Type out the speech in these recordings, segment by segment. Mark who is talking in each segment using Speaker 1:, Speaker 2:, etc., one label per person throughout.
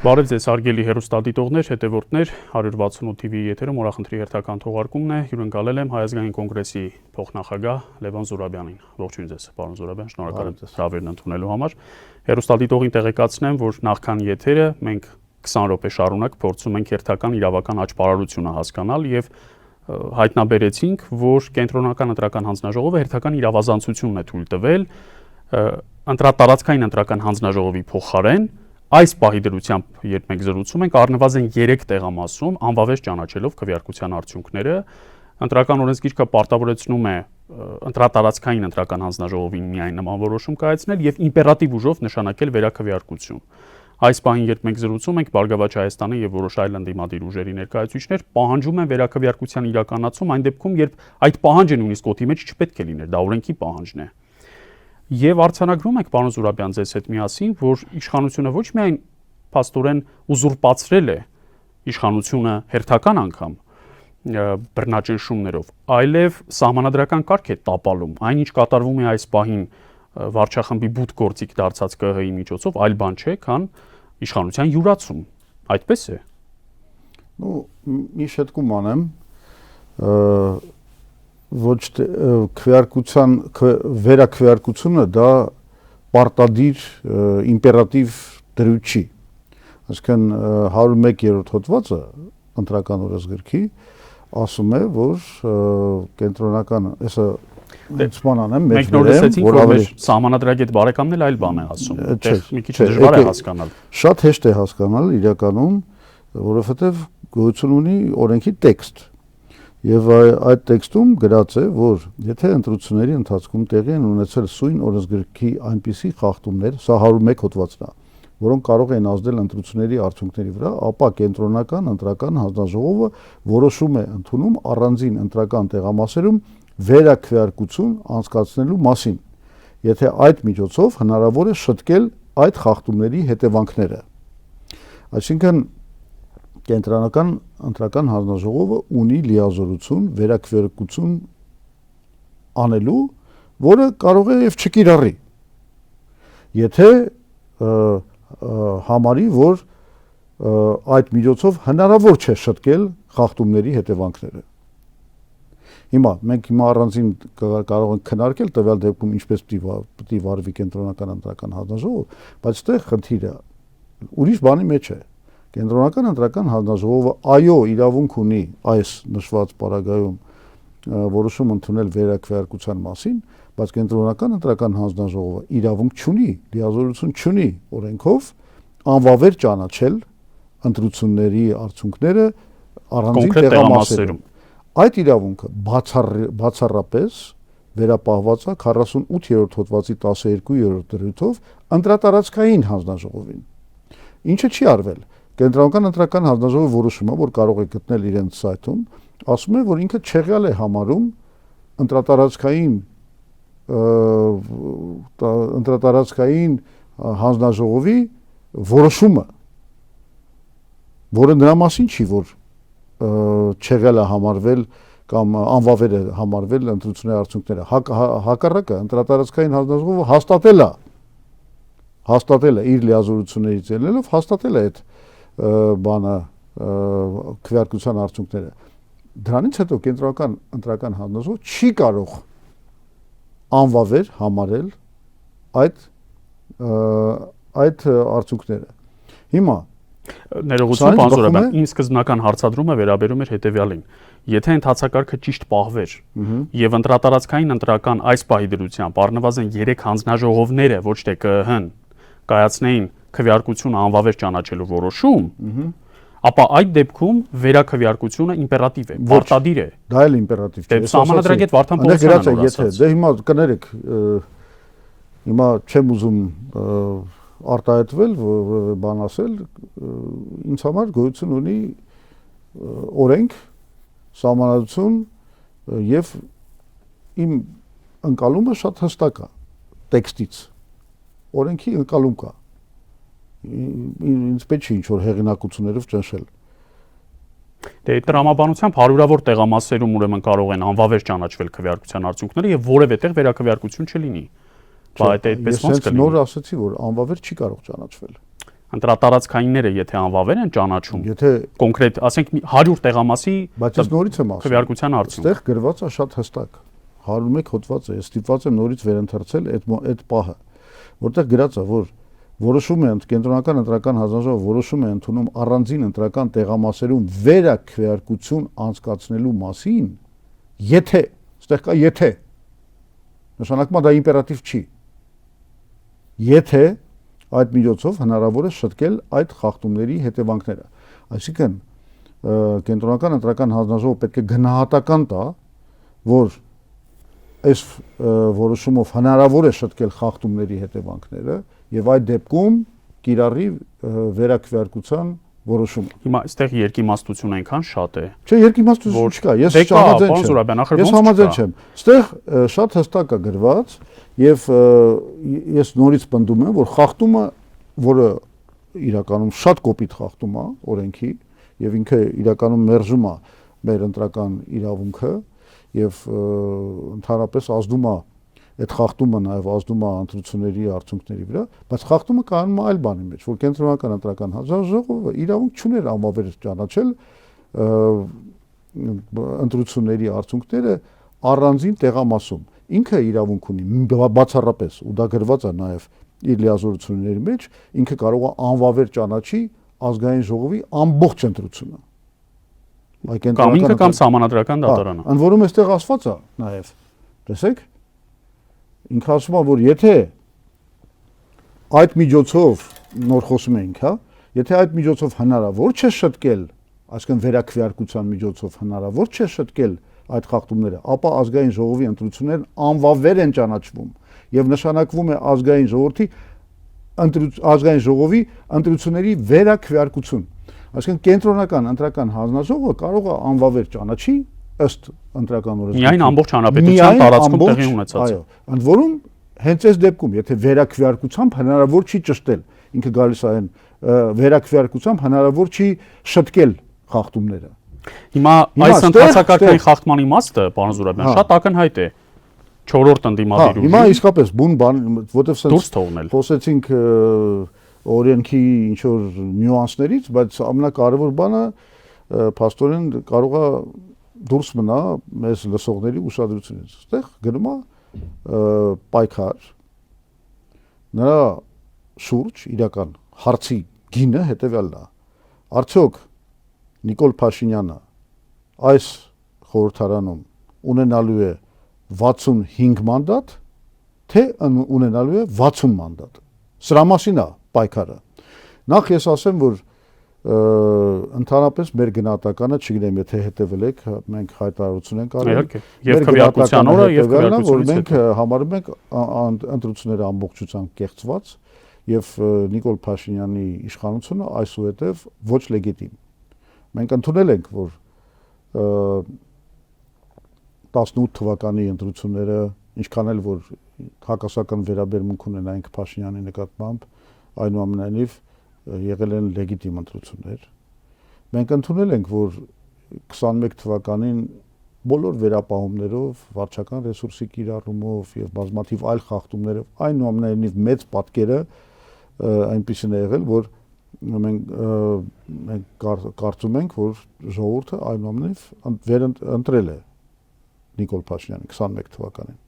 Speaker 1: Բարև ձեզ հարգելի հեռուստադիտողներ, հետևորդներ, 168 TV եթերում օրախնդրի հերթական թողարկումն է, հյուրընկալել եմ Հայ ազգային կոնգրեսի փոխնախագահ Լևոն Զուրաբյանին։ Ողջույն ձեզ, պարոն Զուրաբյան, շնորհակալ եմ հրավերն ընդունելու համար։ Հեռուստադիտողին տեղեկացնեմ, որ նախքան եթերը մենք 20 րոպե շարունակ փորձում ենք հերթական իրավական աճպարարությունը հասկանալ եւ հայտնաբերեցինք, որ կենտրոնական ընտրական հանձնաժողովը հերթական իրավազանցությունն է թույլ տվել ընտրատարածքային ընտրական հանձնաժողովի փոխարեն այս պահի դրությամբ, երբ մենք զրուցում ենք, առնվազն 3 տեղամասում անվավեր ճանաչելով քվեարկության արդյունքները, ընտրական օրենսգիրքը պարտավորեցնում է ընտրատարածքային ընտրական հանձնաժողովին միայն նման որոշում կայացնել եւ իմպերատիվ ուժով նշանակել վերաքվեարկություն։ Այս պահին, երբ մենք զրուցում ենք, Բարգավաճ Հայաստանը եւ որոշ այլ ընդդիմադիր ուժերի ներկայացուցիչներ պահանջում են վերաքվեարկության իրականացում այն դեպքում, երբ այդ պահանջը նույնիսկ օդի մեջ չպետք է լիներ, դա օրենքի պահանջն է։ Եվ արձանագրում ենք, պարոն Զուրաբյան, ձեզ հետ միասին, որ իշխանությունը ոչ միայն փաստորեն ուզուրպացրել է իշխանությունը հերթական անգամ բռնաճնշումներով, այլև սահմանադրական կարգ է տապալում։ Այնինչ կատարվում է այս պահին վարչախմբի բութ գործիք դարձած ԿՀ-ի միջոցով, այլ բան չէ, քան իշխանության յուրացում։ Այդպես է։
Speaker 2: Մի շտկում անեմ, ոչ թե քվեարկության վերաքվեարկությունը դա պարտադիր իմպերատիվ դրույթ չի։ Այսինքն 101-րդ հոդվածը ընտրական օրենսգրքի ասում է, որ կենտրոնական այսը դեպսմանան եմ
Speaker 1: մենք նոր լսեցինք, որ մեր սահմանադրագետ բարեկամն էլ այլ բան է ասում։ Մի քիչ դժվար է հասկանալ։
Speaker 2: Շատ հեշտ է հասկանալ իրականում, որովհետև գոյություն ունի օրենքի տեքստ։ Եվ այդ տեքստում գրած է, որ եթե ընտրությունների ընթացքում տեղի են ունեցել սույն օրենսգրքի այնպիսի խախտումներ, սա 101 հոդվածն է, որոնք կարող են ազդել ընտրությունների արդյունքների վրա, ապա կենտրոնական ընտրական հանձնաժողովը որոշում է ընդունում առանձին ընտրական տեղամասերում վերաքվեարկություն անցկացնելու մասին, եթե այդ միջոցով հնարավոր է շտկել այդ խախտումների հետևանքները։ Այսինքն կենտրոնական ընտրական հանձնաժողովը ունի լիազորություն վերաքվեարկություն անելու, որը կարող է եւ չկիրառի։ Եթե համարի, որ այդ միջոցով հնարավոր չէ շտկել խախտումների հետևանքները։ Հիմա մենք առանձին կարող ենք քննարկել տվյալ դեպքում ինչպես պետք է վարվի կենտրոնական ընտրական հանձնաժողովը, բայց այդտեղ խնդիրը ուրիշ բանի մեջ է։ Կենտրոնական ընտրական հանձնաժողովը այո իրավունք ունի այս նշված պարագայում որոշում ընդունել վերաքվեարկության մասին, բայց կենտրոնական ընտրական հանձնաժողովը իրավունք չունի, լիազորություն չունի օրենքով անվավեր ճանաչել ընտրությունների արդյունքները առանձին տեղամասերում։ Այդ իրավունքը բացառապես վերապահված է 48-րդ հոդվածի 12-րդ դրույթով ընտրատարածքային հանձնաժողովին։ Ինչը չի արվել։ Կենտրոնական ընտրական հանձնաժողովը որոշումը, որ կարող է գտնել իրենց սայթում, ասում է, որ ինքը չեղյալ է համարում ընտրատարածքային հանձնաժողովի որոշումը, որը նրա մասին չի, որ չեղյալ է համարվել կամ անվավեր է համարվել ընտրությունների արդյունքները։ Հակառակը ընտրատարածքային հանձնաժողովը հաստատել է իր լիազորություններից ելնելով հաստատել է այդ բանը քվեարկության արդյունքները։ Դրանից հետո կենտրոնական ընտրական հանձնաժողովը չի կարող անվավեր համարել այդ արդյունքները։ Հիմա
Speaker 1: ներողություն, պարոն Զուրաբյան, իմ սկզբնական հարցադրումը վերաբերում էր հետևյալին։ Եթե ընթացակարգը ճիշտ պահվեր եւ ընտրատարածքային ընտրական այս պահի դրությամբ առնվազն 3 հանձնաժողովները, ոչ թե ԿՀ-ն, կայացնեին քվեարկությունը անվավեր ճանաչելու որոշում, ապա այդ դեպքում վերաքվեարկությունը իմպերատիվ է, պարտադիր է։ Դա
Speaker 2: էլ իմպերատիվ չէ։
Speaker 1: Սահմանադրագետ Վարդան Պողոսյանը
Speaker 2: ասաց։ Դե հիմա կներեք, հիմա չեմ ուզում արտահայտվել, որևէ բան ասել, ինձ համար գոյություն ունի օրենք, սահմանադրություն եւ իմ ընկալումը շատ հստակ է տեքստից։ Օրենքի ընկալում կա։ Ինձ պետք չի ինչ-որ հեղինակություններով ճնշել։
Speaker 1: Դե տրամաբանությամբ հարյուրավոր տեղամասերում ուրեմն կարող են անվավեր ճանաչվել քվեարկության արդյունքները եւ որևէ տեղ վերաքվեարկություն չլինի։ Բայց այդպես ոնց կլինի։
Speaker 2: Ես նոր ասացի, որ անվավեր չի կարող ճանաչվել։
Speaker 1: Ընտրատարածքայինները եթե անվավեր են ճանաչում,
Speaker 2: եթե
Speaker 1: կոնկրետ, ասենք 100 տեղամասի
Speaker 2: բայց ես նորից եմ ասում,
Speaker 1: քվեարկության արդյունք։
Speaker 2: Այստեղ գրված է շատ հստակ 101 հոդվածը, ես ստիպված եմ նորից վերընթերցել այդ պահը, որտեղ գրած է, որ որոշում է կենտրոնական ընտրական հանձնաժողովը որոշում է ընդունում առանձին ընտրական տեղամասերում վերաքվեարկություն անցկացնելու մասին, եթե, այստեղ կա եթե, նշանակում է դա իմպերատիվ չի, եթե այդ միջոցով հնարավոր է շտկել այդ խախտումների հետևանքները, այսինքն կենտրոնական ընտրական հանձնաժողովը պետք է գնահատական տա, որ այս որոշումով հնարավոր է շտկել խախտումների հետևանքները եւ այդ դեպքում կիրառի վերաքվեարկության որոշումը։
Speaker 1: Հիմա այստեղ երկիմաստություն այնքան շատ է։
Speaker 2: Չէ, երկիմաստություն չկա, ես համաձայն չեմ։ Այստեղ շատ հստակ է գրված եւ ես նորից պնդում եմ, որ խախտումը, որը իրականում շատ կոպիտ խախտում է օրենքի եւ ինքը իրականում մերժում է մեր ընտրական իրավունքը եւ ընդհանրապես ազդում է այդ խախտումը նաեւ ազդում է ընտրությունների արդյունքների վրա, բայց խախտումը կանում է այլ բանի մեջ, որ կենտրոնական ընտրական հանձնաժողովը իրավունք չուներ անվավեր ճանաչել ընտրությունների արդյունքները առանձին տեղամասում։ Ինքը իրավունք ունի բացառապես, ու դա գրված է նաեւ իր լիազորությունների մեջ, ինքը կարող է անվավեր ճանաչի ազգային ժողովի ամբողջ ընտրությունը։
Speaker 1: Կամ ինքը կամ սահմանադրական դատարանը։
Speaker 2: Ընդ որում այստեղ ասված է նաեւ, տեսեք, ինքը ասում է, որ եթե այդ միջոցով նոր խոսում ենք, հա, եթե այդ միջոցով հնարավոր չէ շտկել, այսինքն վերաքվեարկության միջոցով հնարավոր չէ շտկել այդ խախտումները, ապա ազգային ժողովի ընտրություններն անվավեր են ճանաչվում եւ նշանակվում է ազգային ժողովի ընտրությունների վերաքվեարկություն։ Այսինքն կենտրոնական ընտրական հանձնաժողովը կարող է անվավեր ճանաչի ըստ ընտրական օրենսգրքի։
Speaker 1: Միայն ամբողջ հանրապետության տարածքում տեղի ունեցած։
Speaker 2: Այո, ընդ որում հենց այս դեպքում, եթե վերաքվեարկությամբ հնարավոր չի ճշտել, ինքը գալիս է այն վերաքվեարկությամբ հնարավոր չի շտկել խախտումները։
Speaker 1: Հիմա այս ընդհանրակարգային խախտման իմաստը, պարոն Զուրաբյան, շատ ակնհայտ է 4-րդ ընդդիմադիր ուժի։
Speaker 2: Հիմա իսկապես բուն բան, որտեվ
Speaker 1: դուրս թողնել։
Speaker 2: Խոսեցինք օրենքի ինչ որ նյուանսներից, բայց ամենակարևոր բանը փաստորեն կարող է դուրս մնա մեզ լսողների ուշադրությունից։ Այստեղ գնում է պայքար նրա շուրջ իրական հարցի գինը հետևյալն է։ Արդյոք Նիկոլ Փաշինյանը այս խորհրդարանում ունենալու է 65 մանդատ, թե ունենալու է 60 մանդատ։ Սրա մասին է պայքարը։ Նախ ես ասեմ, որ ընդհանրապես մեր գնահատականը, չգիտեմ, եթե հետևել եք, մենք հայտարարություն ենք արել։
Speaker 1: Եվ քվեարկության օրը եւ քվեարկությունից
Speaker 2: մենք համարում ենք ընտրությունները ամբողջությամբ կեղծված եւ Նիկոլ Փաշինյանի իշխանությունը այսուհետեւ ոչ լեգիտիմ։ Մենք ընդունել ենք, որ 18 թվականի ընտրությունները, ինչքան էլ որ հակասական վերաբերմունք ունենայինք Փաշինյանի նկատմամբ, այնուամենայնիվ եղել են լեգիտիմ ընտրություններ։ Մենք ընդունել ենք, որ 21 թվականին բոլոր վերապահումներով, վարչական ռեսուրսի կիրառումով եւ բազմաթիվ այլ խախտումներով, այնուամենայնիվ մեծ պատկերը այնպիսին է եղել, որ մենք կարծում ենք, որ ժողովուրդը այնուամենայնիվ ընտրել է Նիկոլ Փաշինյանին 21 թվականին։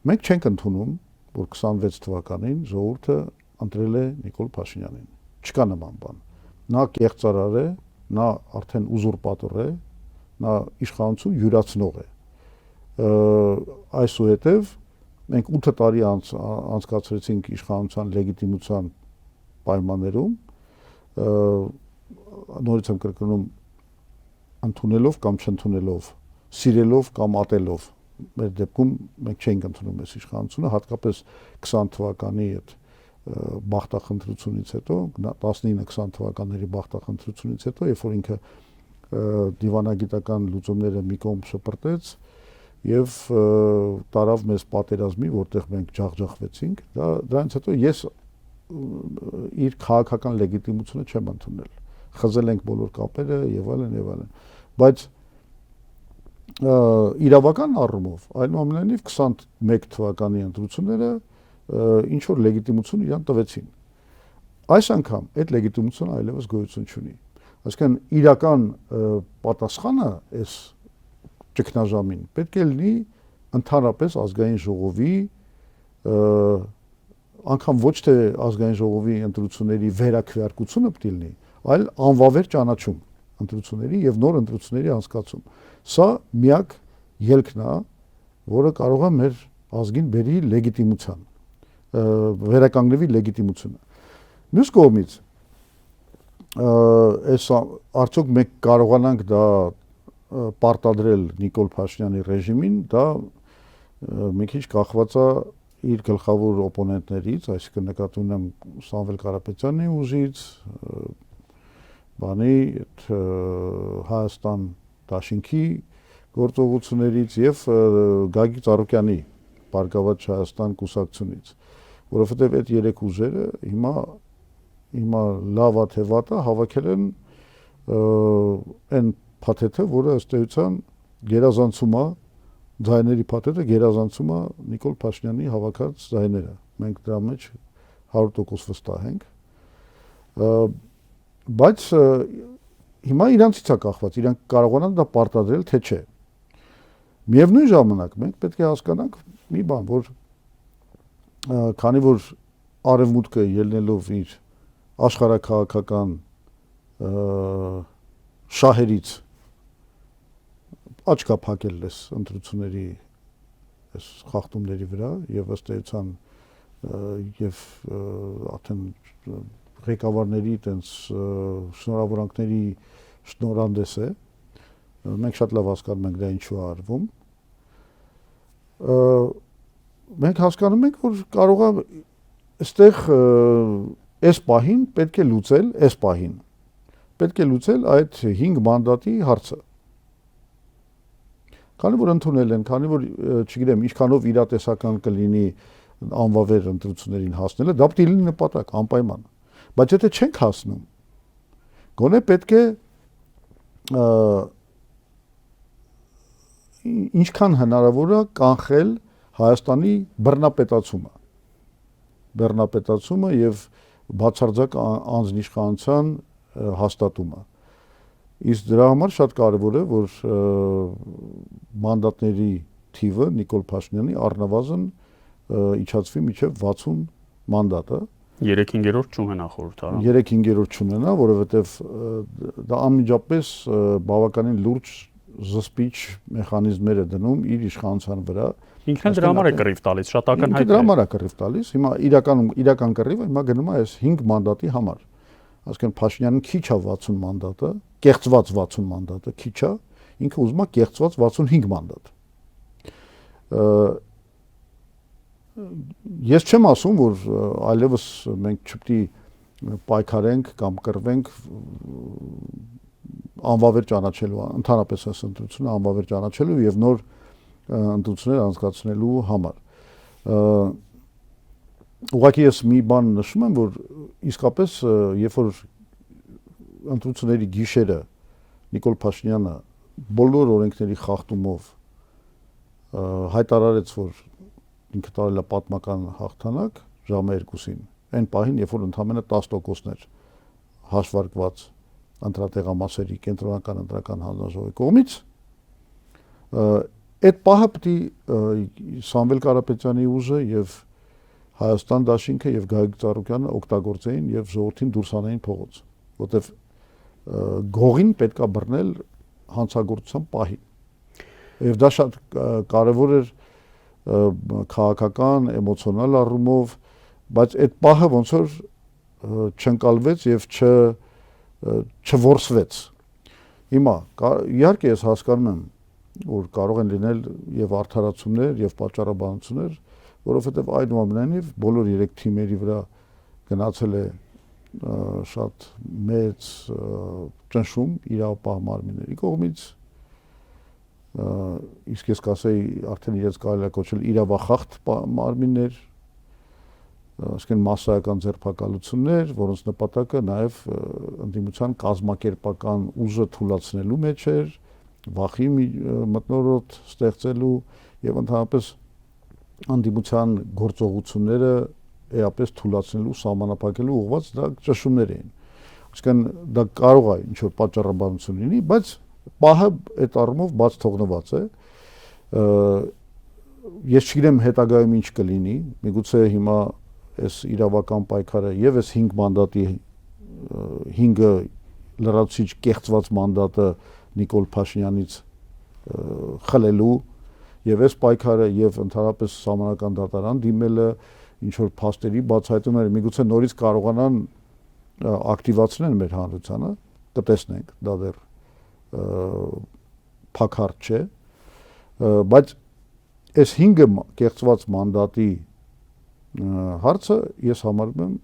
Speaker 2: Մենք չենք ընդունում, որ 26 թվականին ժողովուրդը ընտրել է Նիկոլ Փաշինյանին։ Չկա նման բան։ Նա կեղծարար է, նա արդեն ուզուրպատոր է, նա իշխանություն յուրացնող է։ Այսուհետև մենք 8 տարի անցկացրեցինք իշխանության լեգիտիմության պայմաններում, նորից եմ կրկնում, ընդունելով կամ չընդունելով, սիրելով կամ ատելով, մեր դեպքում մենք չենք ընդունում այս իշխանությունը, հատկապես 20 թվականի այդ բախտախնդրությունից հետո, 19-20 թվականների բախտախնդրությունից հետո, երբ որ ինքը դիվանագիտական լուծումները մի կողմ շպրտեց եւ տարավ մեզ պատերազմի, որտեղ մենք ջախջախվեցինք, դրանից հետո ես իր քաղաքական լեգիտիմությունը չեմ ընդունել։ Խզել ենք բոլոր կապերը եւ այլն եւ այլն։ Բայց իրավական առումով, այնուամենայնիվ 21 թվականի ընտրությունները ինչ որ լեգիտիմություն իրան տվեցին։ այս անգամ այդ լեգիտիմությունը այլևս գոյություն չունի։ Այսինքն իրական պատասխանը այս ճգնաժամին պետք է լինի ընդհանրապես ազգային ժողովի անգամ ոչ թե ազգային ժողովի ընտրությունների վերաքվեարկությունը պետք է լինի, այլ անվավեր ճանաչում ընտրությունների եւ նոր ընտրությունների անցկացում։ Սա միակ ելքն է, որը կարող է մեր ազգին բերի լեգիտիմության, վերականգնվի լեգիտիմությունը։ Մյուս կողմից այս արդյոք մենք կարողանանք դա պարտադրել Նիկոլ Փաշինյանի ռեժիմին, դա մի քիչ կախված է իր գլխավոր օպոնենտներից, այսինքն նկատի ունեմ Սամվել Կարապետյանի ուժից, բանի Հայաստան դաշինքի գործողություններից եւ Գագիկ Ծառուկյանի Բարգավաճ Հայաստան կուսակցությունից, որովհետեւ այդ երեք ուժերը հիմա լավա թե վատա հավաքել են այն փաթեթը, որը ըստ էության գերազանցում է ձայների փաթեթը գերազանցում է Նիկոլ Փաշինյանի հավաքած ձայները։ Մենք դրա մեջ 100% վստահ ենք։ Բայց հիմա իրանցից է կախված, իրանք կարողանան դա պարտադրել թե չէ։ Միևնույն ժամանակ մենք պետք է հասկանանք մի բան, որ քանի որ Արևմուտքը ելնելով իր աշխարհաքաղաքական շահերից աչքա փակել էս ընտրությունների այս խախտումների վրա եւ ըստ էության եւ արդեն ղեկավարների այտենց շնորհավորանքների շնորհանդես է, մենք շատ լավ հասկանում ենք դա ինչու է արվում, մենք հասկանում ենք, որ կարող է այստեղ այս պահին պետք է լուծել այդ 5 մանդատի հարցը։ Քանի որ ընդունել են, քանի որ չգիտեմ, ինչքանով իրատեսական կլինի անվավեր ընտրություններին հասնելը, դա պետք է լինի նպատակ, անպայման։ Բայց եթե չենք հասնում, գոնե պետք է ինչքան հնարավոր է կանխել Հայաստանի բռնապետացումը եւ բացարձակ անձնիշխանության հաստատումը։ Իսկ դրա համար շատ կարևոր է, որ մանդատների թիվը Նիկոլ Փաշինյանի առնվազն իջացվի մինչև 60 մանդատը։
Speaker 1: 3/5 չունենա խորհրդարան։
Speaker 2: 3/5 չունենա, որովհետև դա անմիջապես բավականին լուրջ զսպիչ մեխանիզմներ է դնում իր իշխանության վրա։
Speaker 1: Ինքն դրա համար է կռիվ տալիս, շատ ակնհայտ է։
Speaker 2: Դրա համար է կռիվ տալիս։ Հիմա իրական կռիվը հիմա գնում է այս 5 մանդատի համար։ Այսինքն Փաշինյանին քիչ է 60 մանդատը, կեղծված 60 մանդատը քիչ է, ինքը ուզում է կեղծված 65 մանդատ։ Ես չեմ ասում, որ այլևս մենք չպետք է պայքարենք կամ կռվենք անվավեր ճանաչելու, ընդհանրապես այս ընտրությունը անվավեր ճանաչելու եւ նոր ընտրություններ անցկացնելու համար։ Ուղղակի ես մի բան նշում եմ, որ իսկապես երբ որ ընտրությունների գիշերը Նիկոլ Փաշինյանը բոլոր օրենքների խախտումով հայտարարեց, որ ինքը տարել է պատմական հաղթանակ ժամը 2-ին, այն պահին, երբ որ ընդամենը 10%-ներ հաշվարկված ընտրատեղամասերի կենտրոնական ընտրական հանձնաժողովի կողմից, այդ պահը պետք է Սամվել Կարապետյանի ուժը եւ Հայաստան դաշինքը եւ Գագիկ Ծառուկյանը օգտագործեին եւ ժողովրդին դուրս անեին փողոց, որտեվ գողին պետք է բռնել հանցագործության պահին։ Եվ դա շատ կարևոր էր քաղաքական, էմոցիոնալ առումով, բայց այդ պահը ոնց որ չընկալվեց եւ չորսվեց։ Հիմա իհարկե ես հասկանում եմ, որ կարող են լինել եւ արդարացումներ եւ պատճառաբանություններ, որովհետեւ այնուամենայնիվ բոլոր 3 թիմերի վրա գնացել է շատ մեծ ճնշում իրավապահ մարմինների կողմից, իսկ ես կասեի արդեն իրենց կարելի է կոչել իրավախախտ մարմիններ, այսինքն մասսայական ձերբակալություններ, որոնց նպատակը նաև ընդդիմության կազմակերպական ուժը թուլացնելու մեջ էր, վախի մթնոլորտ ստեղծելու եւ ընդհանրապես ընդդիմության գործողությունները էապես թույլատնելու, սահմանափակելու ուղղված դա ճնշումներ էին։ Այսինքն դա կարող է ինչ որ պատճառաբանություն լինի, բայց պահը այդ առումով բաց թողնված է։ Ես չգիտեմ հետագայում ինչ կլինի, միգուցե հիմա այս իրավական պայքարը եւ այս 5 մանդատի 5-ը լրացուցիչ կեղծված մանդատը Նիկոլ Փաշինյանից խլելու եւ այս պայքարը եւ ընդհանրապես սահմանական դատարան դիմելը ինչ որ փաստերի բացահայտումները միգուցե նորից կարողանան ակտիվացնել մեր հանրությանը, կտեսնենք, դա դեռ փակարդ չէ, բայց այս 5 կեղծված մանդատի հարցը ես համարում եմ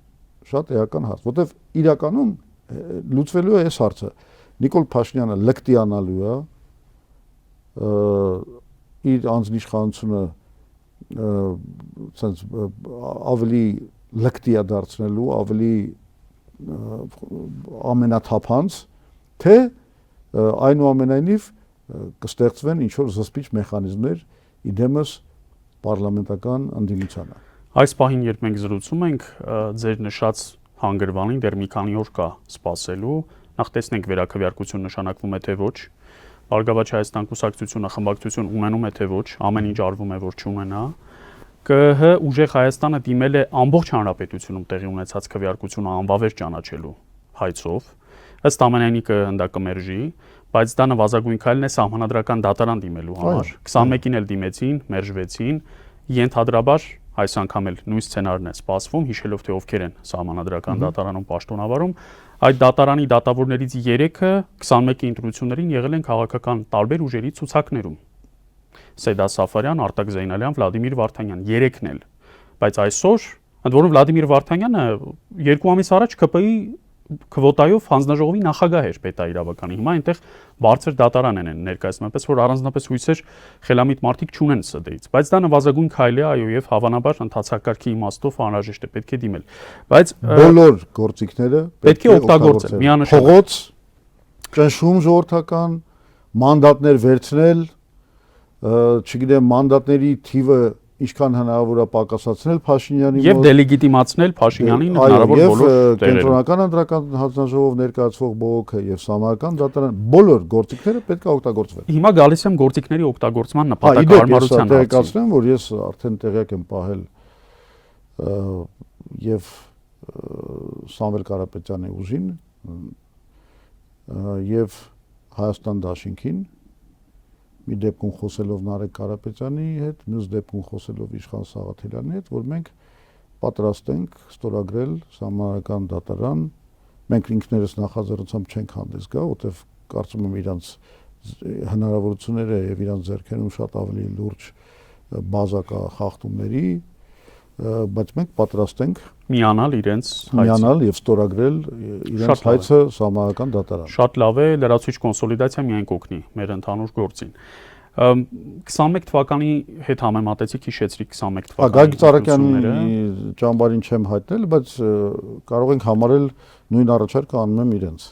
Speaker 2: շատ էական հարց, որտեվ իրականում լուծվելու է այս հարցը։ Նիկոլ Փաշինյանը լկտիանալու է իր անձնիշխանությունը sense ավելի լկտիա դարձնելու, ավելի ամենաթափանց, թե այնուամենայնիվ կստեղծվեն ինչ որ զսպիչ մեխանիզմներ իդեմս պարլամենտական ընդդիմությանը։
Speaker 1: Այս պահին, երբ մենք զրուցում ենք, ձեր նշած հանգրվանին դեռ մի քանի օր կա սպասելու, նախ տեսնենք վերաքվեարկություն նշանակվում է թե ոչ, Բարգավաճ Հայաստան կուսակցությունը խմբակցություն ունենում է թե ոչ, ամեն ինչ արվում է որ չունենա, ԿՀ ուժեղ Հայաստանը դիմել է ամբողջ հանրապետությունում տեղի ունեցած քվեարկությունը անվավեր ճանաչելու հայցով, ըստ ամենայնի ԿՀ կմերժի, բայց դա նվազագույն քայլն է սահմանադրական դատարան դիմելու համար, 21-ին էլ դիմեցին, մերժվեցին, ենթադրաբար այս անգամ էլ նույն սցենարն է սպասվում, հիշելով թե ովքեր են սահմանադրական դատարանում պաշտոնավարում, այդ դատարանի դատավորներից 3-ը 21-ի ընտրություններին եղել են քաղաքական տարբեր ուժերի ցուցակներում։ Սեդա Սաֆարյան, Արտակ Զեյնալյան, Վլադիմիր Վարդանյան, 3-ն էլ։ Բայց այսօր, ընդ որում Վլադիմիր Վարդանյանը 2 ամիս առաջ ԿՊ-ի քվոտայով հանձնաժողովի նախագահ էր պետաիրավականի։ Հիմա այնտեղ բարձր դատարան են ներկայացնում, այնպես որ առանձնապես հույսեր խելամիտ մարդիկ չունեն ՍԴ-ից, բայց դա նվազագույն քայլ է, այո, եւ հավանաբար ընթացակարգի իմաստով անհրաժեշտ է, պետք է դիմել։ Բայց
Speaker 2: բոլոր գործիքները
Speaker 1: պետք է օգտագործել, միանշանակ։
Speaker 2: Փողոց, ճնշում ժողովրդական, մանդատներ վերցնել, չգիտեմ, մանդատների թիվը ինչքան հնարավոր է պակասացնել Փաշինյանի մոտ եւ
Speaker 1: դելեգիտիմացնել Փաշինյանին հնարավոր բոլոր տեղերում։
Speaker 2: Կենտրոնական ընտրական հանձնաժողով ներկայացվող բողոքը եւ սահմանական դատարան բոլոր գործիքները պետք է օգտագործվեն։
Speaker 1: Հիմա գալիս եմ գործիքների օգտագործման նպատակահարմարության հարցին։
Speaker 2: Տեղեկացնեմ, որ ես արդեն տեղյակ եմ պահել եւ Սամվել Կարապետյանի ուժին եւ Հայաստան Դաշինքին մի դեպքում խոսելով Նարեկ Կարապետյանի հետ, մյուս դեպքում խոսելով Իշխան Սաղաթելյանի հետ, որ մենք պատրաստ ենք ստորագրել սահմանադրական դատարան, մենք ինքներս նախաձեռնությամբ չենք հանդես գա, որտեղ կարծում եմ իրանց հնարավորությունները եւ իրանց ձեռքերում շատ ավելի լուրջ բազա կա խախտումների, բայց մենք պատրաստ ենք
Speaker 1: միանալ իրենց
Speaker 2: միանալ եւ ստորագրել իրենց հայցը սահմանադրական դատարան։
Speaker 1: Շատ լավ է, լրացուցիչ կոնսոլիդացիա միայն կօգնի մեր ընդհանուր գործին։ 21 թվականի հետ համեմատեցիք, հիշեցրիք 21 թվականի։
Speaker 2: Գագիկ Ծառուկյանի ճամբարին չեմ հայտնել, բայց կարող ենք համարել նույն առաջարկը անում եմ իրենց։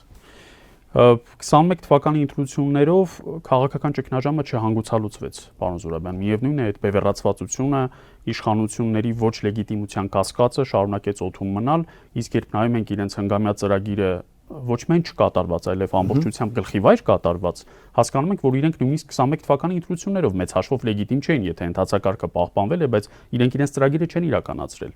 Speaker 1: 21 թվականի ընտրություններով քաղաքական ճգնաժամը չհանգուցալուծվեց, պարոն Զուրաբյան։ Միևնույն է, այդ բևեռացվածությունը, իշխանությունների ոչ լեգիտիմության կասկածը շարունակեց օդում մնալ, իսկ երբ նայում ենք իրենց հնգամյա ծրագիրը ոչ միայն չկատարված, այլև ամբողջությամբ գլխիվայր կատարված, հասկանում ենք, որ իրենք նույնիսկ 21 թվականի ընտրություններով մեծ հաշվով լեգիտիմ չէին, եթե ընթացակարգը պահպանվել է, բայց իրենք իրենց ծրագիրը չեն իրականացրել։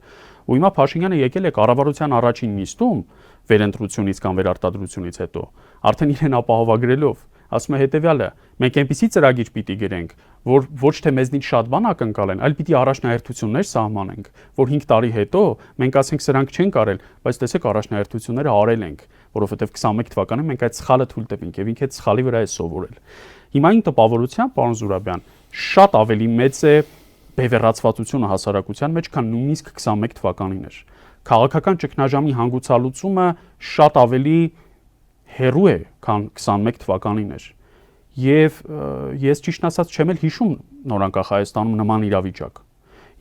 Speaker 1: Ու հիմա Փաշինյանը եկել է կառավարության առաջին նիստում վերընտրությունից կամ վերարտադրությունից հետո, արդեն իրեն ապահովագրելով, ասում է հետեւյալը. մենք այնպիսի ծրագիր պիտի գրենք, որ ոչ թե մեզնից շատ բան ակնկալեն, այլ պիտի առաջնահերթություններ սահմանենք, որ 5 տարի հետո մենք ասենք սրանք չենք արել, բայց տեսեք առաջնահերթությունները արել ենք, որովհետև 21 թվականին մենք այդ սխալը թույլ տվինք եւ ինքը այդ սխալի վրա է սովորել։ Հիմա այն տպավորության, պարոն Զուրաբյան, շատ ավելի մեծ է բևեռացվածությունը հասարակության մեջ, քան նույնիսկ 21 թվականին էր։ Քաղաքական ճգնաժամի հանգուցալուծումը շատ ավելի հեռու է, քան 21 թվականին էր։ Եվ ես ճիշտ ասած չեմ էլ հիշում նորանկախ Հայաստանում նման իրավիճակ։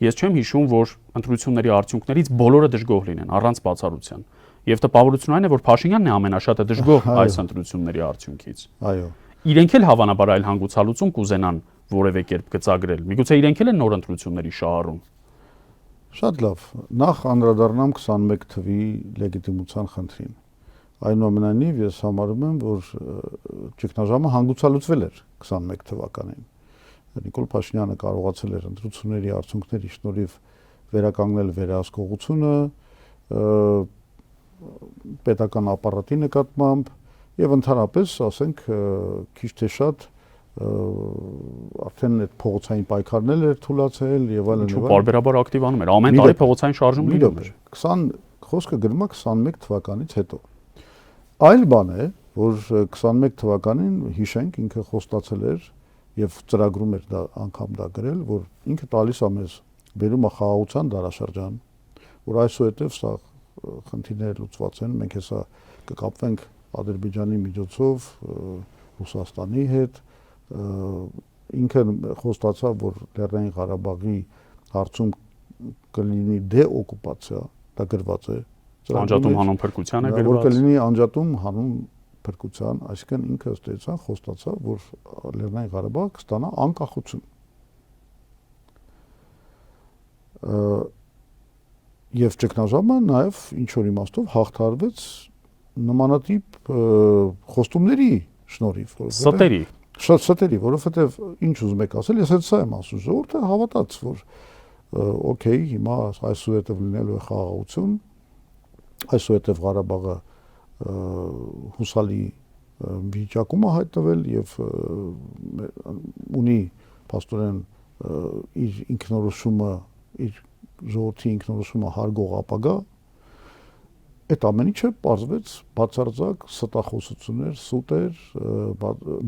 Speaker 1: Ես չեմ հիշում, որ ընտրությունների արդյունքներից բոլորը դժգոհ լինեն, առանց բացառության։ Եվ տպավորությունն այն է, որ Փաշինյանն է ամենաշատը դժգոհ այս ընտրությունների արդյունքից։
Speaker 2: Այո։
Speaker 1: Իրենք էլ հավանաբար այլ հանգուցալուծում կուզենան որևէ կերպ գծագրել։ Միգուցե իրենք էլ են նոր ընտրությունների շահառում։
Speaker 2: Շատ լավ։ Նախ անդրադառնամ 21 թվի լեգիտիմության խնդրին։ Այնուամենայնիվ ես համարում եմ, որ ճգնաժամը հանգուցալուծվել էր 21 թվականին։ Նիկոլ Փաշինյանը կարողացել էր ընտրությունների արդյունքների շնորհիվ վերականգնել վերահսկողությունը պետական ապարատի նկատմամբ եւ ընդհանրապես, ասենք, քիչ թե շատ արդեն այդ փողոցային պայքարն էր թույլատրել եւ այլն եւ այլն։
Speaker 1: Բարբերաբար ակտիվանում էր։ Ամեն տարի փողոցային շարժում լինում էր։
Speaker 2: 20 խոսքը գրում է 21 թվականից հետո։ Այլ բան է, որ 21 թվականին հիշենք ինքը խոստացել էր եւ ծրագրում էր դա անգամ դա գրել, որ ինքը տալիս է մեզ բերում է խաղաղության դարաշրջան, որ այսուհետև սա խնդիրները լուծված են, մենք հեսա կկապվենք Ադրբեջանի միջոցով Ռուսաստանի հետ, ինքը խոստացավ, որ Լեռնային Ղարաբաղի հարցում կլինի դեօկուպացիա, դա գրված է։
Speaker 1: Անջատում հանուն փրկության է գրված։
Speaker 2: Որ կլինի անջատում հանուն փրկության, այսինքն ինքը ըստ էության խոստացավ, որ Լեռնային Ղարաբաղը կստանա անկախություն։ Եվ ճգնաժամը նաև ինչ որ իմաստով հաղթարվեց նմանատիպ խոստումների շնորհիվ,
Speaker 1: ստերի,
Speaker 2: որովհետև ինչ ուզում եք ասել, ես այդ սա եմ ասում, ժողովուրդը հավատաց, որ օքեյ, հիմա այսուհետև լինելու է խաղաղություն, այսուհետև Ղարաբաղը հուսալի վիճակում է հայտնվել եւ ունի փաստորեն իր ինքնորոշումը, իր ժողովրդի ինքնորոշումը հարգող ապագա, այդ ամեն ինչը պարզվեց բացարձակ ստախոսություններ, սուտեր,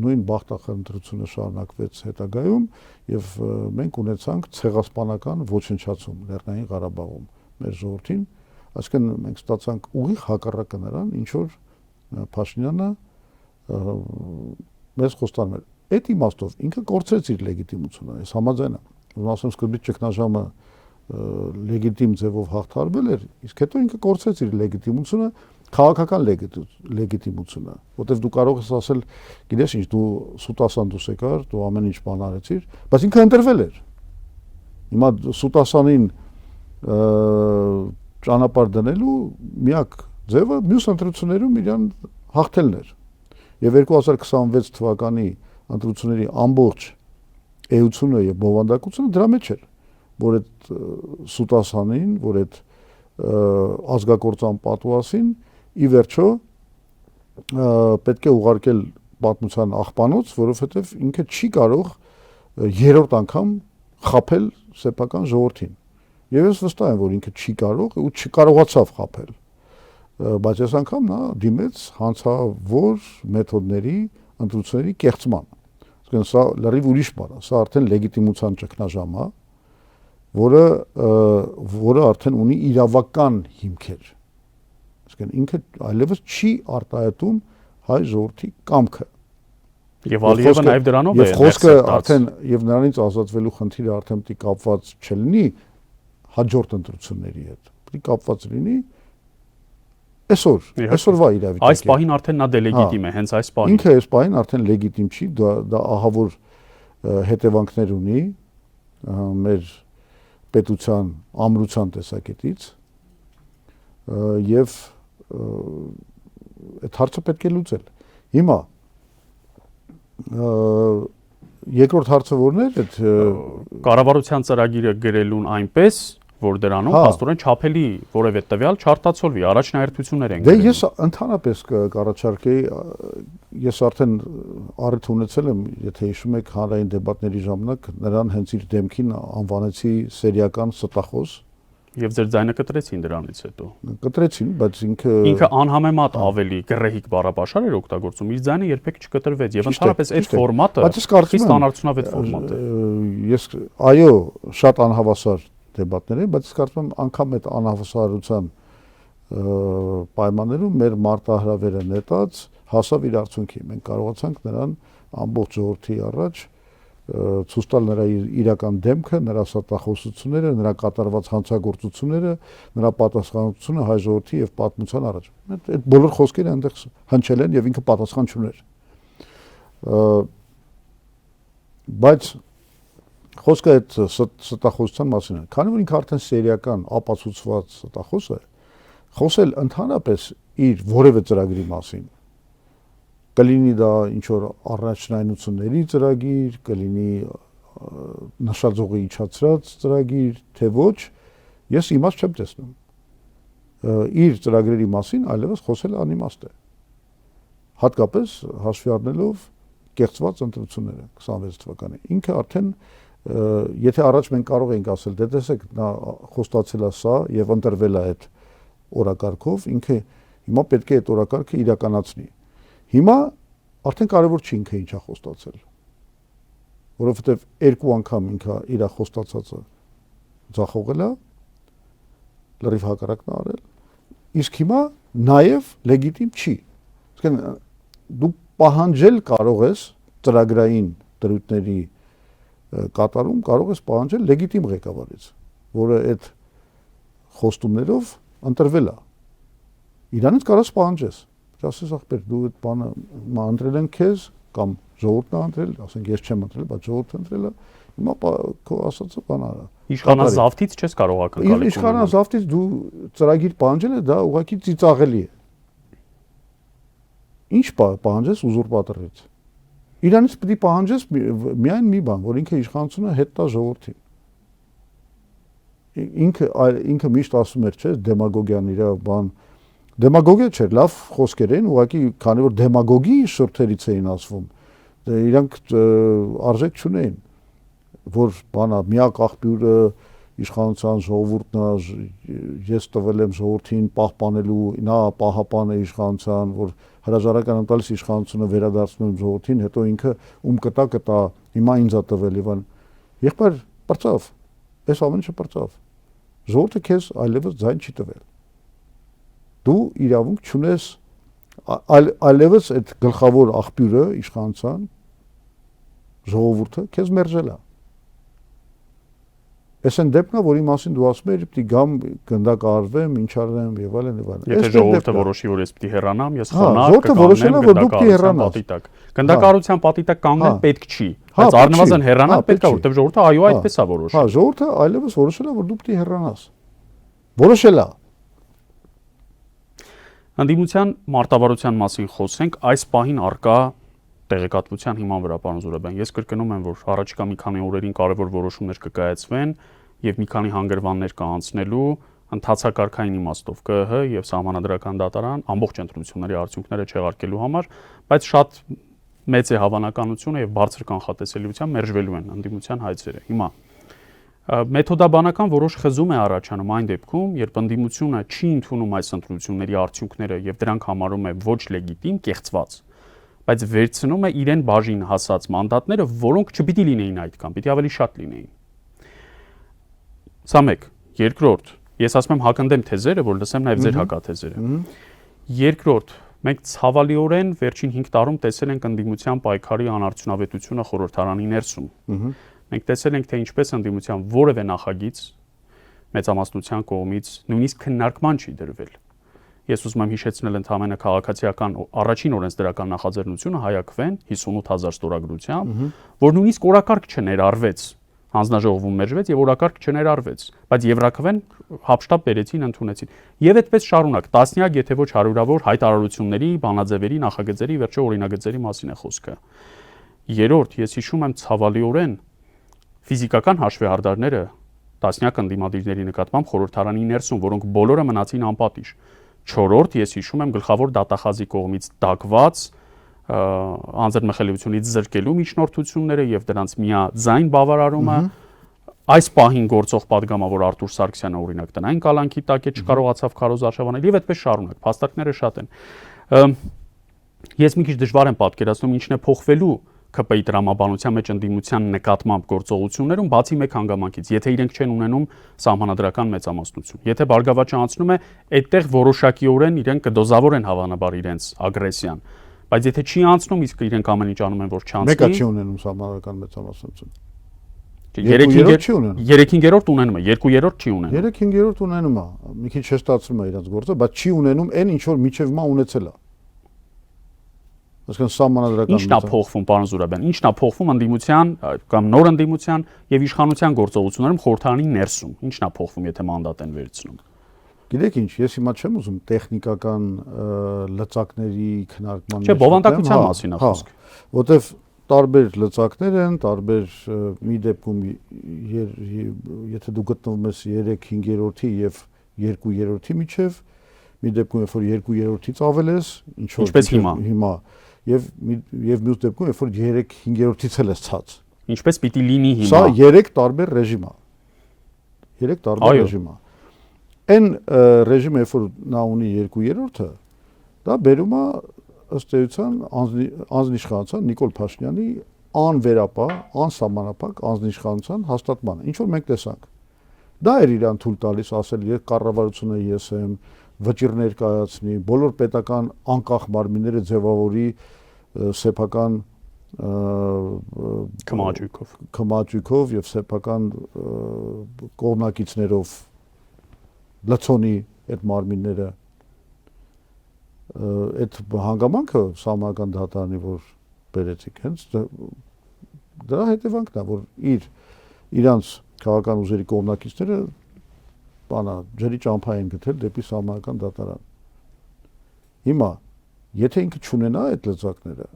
Speaker 2: նույն բախտախնդրությունը շարունակվեց հետագայում եւ մենք ունեցանք ցեղասպանական ոչնչացում Լեռնային Ղարաբաղում մեր ժողովրդին, այսինքն մենք ստացանք ուղիղ հակառակը նրան, ինչ որ Փաշինյանը մեզ խոստանում էր։ Այդ իմաստով ինքը կորցրեց իր լեգիտիմությունը, ես համաձայն եմ։ Ուրեմն ասեմ, սկզբից ճգնաժամը լեգիտիմ ձևով հաղթարվել էր, իսկ հետո ինքը կորցրեց իր լեգիտիմությունը, քաղաքական լեգիտիմությունը, որտեղ դու կարող ես ասել, գիտես ինչ, դու Սուտասանդուս եկար, դու ամեն ինչ բան արեցիր, բայց ինքը ընտրվել էր։ Հիմա Սուտասանին ճանապարհ դնելու միակ ձևը մյուս ընտրություններում իրան հաղթելն էր։ Եվ 2026 թվականի ընտրությունների ամբողջ էությունը եւ բովանդակությունը դրա մեջ էր, որ այդ Սուտասանին, որ այդ ազգակործան պատուասին ի վերջո պետք է ուղարկել պատմության աղբանոց, որովհետև ինքը չի կարող երրորդ անգամ խաբել սեփական ժողովրդին։ Եվ ես վստահ եմ, որ ինքը չի կարող ու չկարողացավ խաբել։ Բայց այս անգամ նա դիմեց հանցավոր մեթոդների, ընտրությունների կեղծման։ Այսինքն սա լրիվ ուրիշ բան է, սա արդեն լեգիտիմության ճգնաժամ է, որը արդեն ունի իրավական հիմքեր։ Այսինքն ինքը այլևս չի արտահայտում հայ ժողովրդի կամքը։
Speaker 1: Եվ Ալիևը նաև դրանով է։
Speaker 2: Եվ խոսքը արդեն եւ նրանից ազատվելու խնդիրը արդեն պետք է կապված չլինի հաջորդ ընտրությունների հետ։ Պետք է կապված լինի այսօրվա իրավիճակի։
Speaker 1: Այս պահին արդեն նա դելեգիտիմ է, հենց այս պահին։
Speaker 2: Ինքը այս պահին արդեն լեգիտիմ չի, դա ահավոր հետևանքներ ունի մեր պետության ամրության տեսակետից եւ այդ հարցը պետք է լուծել։ Հիմա երկրորդ հարցը որն էր, այդ
Speaker 1: կառավարության ծրագիրը գրելուն այնպես, որ դրանում փաստորեն չափելի որևէ տվյալ չարտացոլվի, առաջնահերթություններ են
Speaker 2: գրել։ Դե ես ընդհանրապես կառաջարկեի, ես արդեն առիթ ունեցել եմ, եթե հիշում եք, հանրային դեպատների ժամանակ նրան հենց իր դեմքին անվանեցի սերիական ստախոս։
Speaker 1: Եվ ձեր ձայնը կտրեցին դրանից հետո։
Speaker 2: Կտրեցին, բայց
Speaker 1: ինքը անհամեմատ ավելի գռեհիկ բառապաշար էր օգտագործում, իր ձայնը երբեք չկտրվեց եւ ընդհանրապես այդ ֆորմատը խիստ անարդյունավետ ֆորմատ է։
Speaker 2: Ես այո, շատ անհավասար դեպատներ են, բայց կարծում եմ անգամ այդ անհավասարության պայմաններում մեր մարտահրավերը նետած հասավ իր արդյունքի։ Մենք կարողացանք նրան ամբողջ ժողովրդի առաջ ցույց տալ նրա իրական դեմքը, նրա սատախոսությունները, նրա կատարված հանցագործությունները, նրա պատասխանատվությունը հայ ժողովրդի եւ պատմության առաջ։ Այդ բոլոր խոսքերը այնտեղ հնչել են եւ ինքը պատասխան չուներ։ Բայց Խոսքը այդ ստախոսության մասին է։ Քանի որ ինքը արդեն սերիական ապացուցված ստախոս է, խոսել ընդհանրապես իր որևէ ծրագրի մասին։ Կլինի դա ինչ որ առաջնայնությունների ծրագիր, կլինի նշաձողի իջացրած ծրագիր, թե ոչ, ես իմաստ չեմ տեսնում։ Իր ծրագրերի մասին այլևս խոսել անիմաստ է։ Հատկապես հաշվի առնելով կեղծված ընտրությունները 26 թվականի։ Ինքը արդեն եթե առաջ մենք կարող էինք ասել, դե տեսեք, նա խոստացել է սա եւ ընտրվել է այդ օրակարգով, ինքը հիմա պետք է այդ օրակարգը իրականացնի։ Հիմա արդեն կարևոր չի ինքը ինչա խոստացել, որովհետեւ երկու անգամ ինքը իր խոստացածը ձախողել է, լրիվ հակառակն է արել, իսկ հիմա նաեւ լեգիտիմ չի։ Իսկեն դու պահանջել կարող ես ծրագրային դրույթների կատարում կարող ես պահանջել լեգիտիմ ղեկավարից, որը այդ խոստումներով ընտրվել է։ Իրանից կարաս պահանջես, ասես ախպեր, դու այդ բանը ընտրել են քեզ կամ ժողովուրդն է ընտրել, ասենք ես չեմ ընտրել, բայց ժողովուրդը ընտրել է, հիմա քո ասածը բան արա։
Speaker 1: Իշխանազավթից չես կարող ակնկալել։
Speaker 2: Իշխանազավթից դու ծրագիր պահանջել ես, դա ուղղակի ծիծաղելի է։ Ինչ պահանջես ուզուրպատորից։ Իրանից պետք է պահանջես միայն մի բան, որ ինքը իշխանությունը հետ տա ժողովրդին։ Ինքը միշտ ասում էր, չէ, դեմագոգիան իր բան, դեմագոգիա չէր, լավ խոսքեր էին, ուղղակի քանի որ դեմագոգի շուրթերից էին ասվում, դե իրանք արժեք չունեին, որ բանա միակ աղբյուրը իշխանության ժողովուրդն է, ես տվել եմ ժողովրդին պահպանելու, նա պահապան է իշխանության, որ հրաժարական եմ տալիս իշխանությունը վերադարձնում եմ ժողովրդին, հետո ինքը ում կտա, հիմա ինձ է տվել Իվան։ Եղբայր պրծավ, այս ամենը չպրծավ։ Ժողովուրդը քեզ այլևս ձայն չի տվել։ Դու իրավունք չունես այլևս այդ գլխավոր աղբյուրը իշխանության ժողովուրդը քեզ մերժել է։ Այս են դեպքն է, որի մասին դու ասում ես, պիտի գամ գնդակահարվեմ, ինչ արեմ եւ այլն եւ այլն։
Speaker 1: Եթե ժողովուրդը որոշի, որ ես պիտի հեռանամ, ես խոնարհ
Speaker 2: ժողովուրդը որոշել է, որ դու պիտի հեռանաս։
Speaker 1: Գնդակահարության պատիտակ կանգնել պետք չի, բայց առնվազն հեռանալ պետք է, որովհետեւ ժողովուրդը այո այդպես է որոշել։
Speaker 2: Հա, ժողովուրդը այլևս որոշել է, որ դու պիտի հեռանաս։ Որոշել է։
Speaker 1: Ընդդիմության մարտավարության մասին խոսենք, այս պահին արկա տեղեկատվության հիման վրա, պարոն Զուրաբյան, ես կրկնում եմ, որ առաջիկա մի քանի օրերին կարևոր որոշումներ կկայացվեն եւ մի քանի հանգրվաններ կանցնելու ընթացակարգային իմաստով ԿԸՀ եւ Սահմանադրական դատարան ամբողջ ընտրությունների արդյունքները չեղարկելու համար, բայց շատ մեծ է հավանականությունը եւ բարձր կանխատեսելիությամբ մերժվելու են ընդդիմության հայցերը։ Հիմա մեթոդաբանական որոշ խզում է առաջանում այն դեպքում, երբ ընդդիմությունը չի ընդունում այս ընտրությունների արդյունքները եւ դրանք համարում է ոչ լեգիտիմ, կեղծված, բայց վերցնում է իրեն բաժին հասած մանդատները, որոնք չպիտի լինեին այդքան, պիտի ավելի շատ լինեին։ Սա մեկ, երկրորդ, ես ասում եմ հակընդդեմ թեզերը, որ լսեմ նաև ձեր հակաթեզերը։ Երկրորդ, մենք ցավալիորեն վերջին 5 տարում տեսել ենք ընդդիմության պայքարի անարդյունավետությունը խորհրդարանի ներսում։ Մենք տեսել ենք, թե ինչպես ընդդիմության որևէ նախագիծ մեծամասնության կողմից նույնիսկ քննարկման չի դրվել։ Ես ուզում եմ հիշեցնել ընդհանրապես քաղաքացիական առաջին օրենսդրական նախաձեռնությունը հայակվեն 58000 ստորագրությամբ, որ նույնիսկ օրակարգ չներարվեց, հանձնաժողովում մերժվեց եւ օրակարգ չներարվեց, բայց Եվրաքվեն հապշտապ բերեցին, ընդունեցին։ Եվ այդպես շարունակ, տասնյակ, եթե ոչ հարյուրավոր հայտարարությունների, բանաձևերի, նախագծերի, վերջո օրինագծերի մասին է խոսքը։ Երրորդ, ես հիշում եմ ցավալիորեն ֆիզիկական հաշվեհարդարները տասնյակ ընդդիմադիրների նկատմամբ խորհրդարանի ներսում, որոնք բոլորը մնացին անպատիժ։ Չորրորդ, ես հիշում եմ գլխավոր դատախազի կողմից դակված անձնմխելիությունից զրկելու միջնորդությունները եւ դրանց միաձայն բավարարումը այս պահին գործող падգամավոր Արտուր Սարգսյանը օրինակ տնային կալանքի տակ է չկարողացավ քարոզ արշավանել եւ այդպես շարունակ փաստարկները շատ են։ Ես մի քիչ դժվար եմ պատկերացնում ինչն է փոխվելու ԿՊ-ի տրամաբանության մեջ ընդդիմության նկատմամբ գործողություններում բացի մեկ հանգամանքից, եթե իրենք չեն ունենում սահմանադրական մեծամասնություն։ Եթե Բարգավաճը անցնում է, այդտեղ որոշակիորեն իրենք կդոզավորեն հավանաբար իրենց ագրեսիան։ Բայց եթե չի անցնում, իսկ իրենք ամեն ինչ անում են, որ չանցնի։
Speaker 2: Մեկը չի ունենում սահմանադրական մեծամասնություն։
Speaker 1: 3/5 ունենում է, 2/3 չի ունենում։
Speaker 2: 3/5 ունենում է, մի քիչ հեշտացնում է իրենց գործը, բայց չի ունենում այն ինչ որ միջև մա ունեցել է։ Այսինքն սահմանադրական
Speaker 1: Ինչն է փոխվում, պարոն Զուրաբյան, ինչն է փոխվում ընդդիմության կամ նոր ընդդիմության եւ իշխանության գործողություններում խորհրդարանի ներսում։ Ինչն է փոխվում, եթե մանդատ են վերցնում։
Speaker 2: Գիտեք ինչ, ես հիմա չեմ ուզում տեխնիկական լծակների քննարկման
Speaker 1: Չէ, բովանդակության մասին է խոսքը։
Speaker 2: Որտեվ տարբեր լծակներ են, տարբեր մի դեպքում եթե դու գտնվում ես 3/5-րդի եւ 2/3-ի միջև, մի դեպքում երբ որ 2/3-ից ավել ես, ինչ որ
Speaker 1: ինչպես հիմա
Speaker 2: եւ մյուս դեպքում երբ որ 3/5-ից էլ ես ցած։
Speaker 1: Ինչպես պիտի լինի հիմա։
Speaker 2: Սա 3 տարբեր ռեժիմ է։ 3 տարբեր ռեժիմ է։ Այն ռեժիմը երբ որ նա ունի 2/3-ը, դա բերում է ըստ էության անձնիշխանության Նիկոլ Փաշինյանի անվերապահ, անսահմանափակ անձնիշխանության հաստատմանը, ինչ որ մենք տեսանք։ Դա էր իրան թույլ տալիս ասել, ես կառավարությունը ես եմ, վճիռներ կայացնի, բոլոր պետական անկախ մարմինները ձևավորի սեփական քմաճույքով եւ սեփական կողմնակիցներով լցոնի այդ մարմինները այդ հանգամանքը սահմանական դատարանի որ բերեցիք հենց դրա հետևանքն է որ իրանց քաղաքական ուժերի կողմնակիցները բանա ջրի ճամփա են գտել դեպի սահմանական դատարան հիմա եթե ինքը չունենա այդ լծակները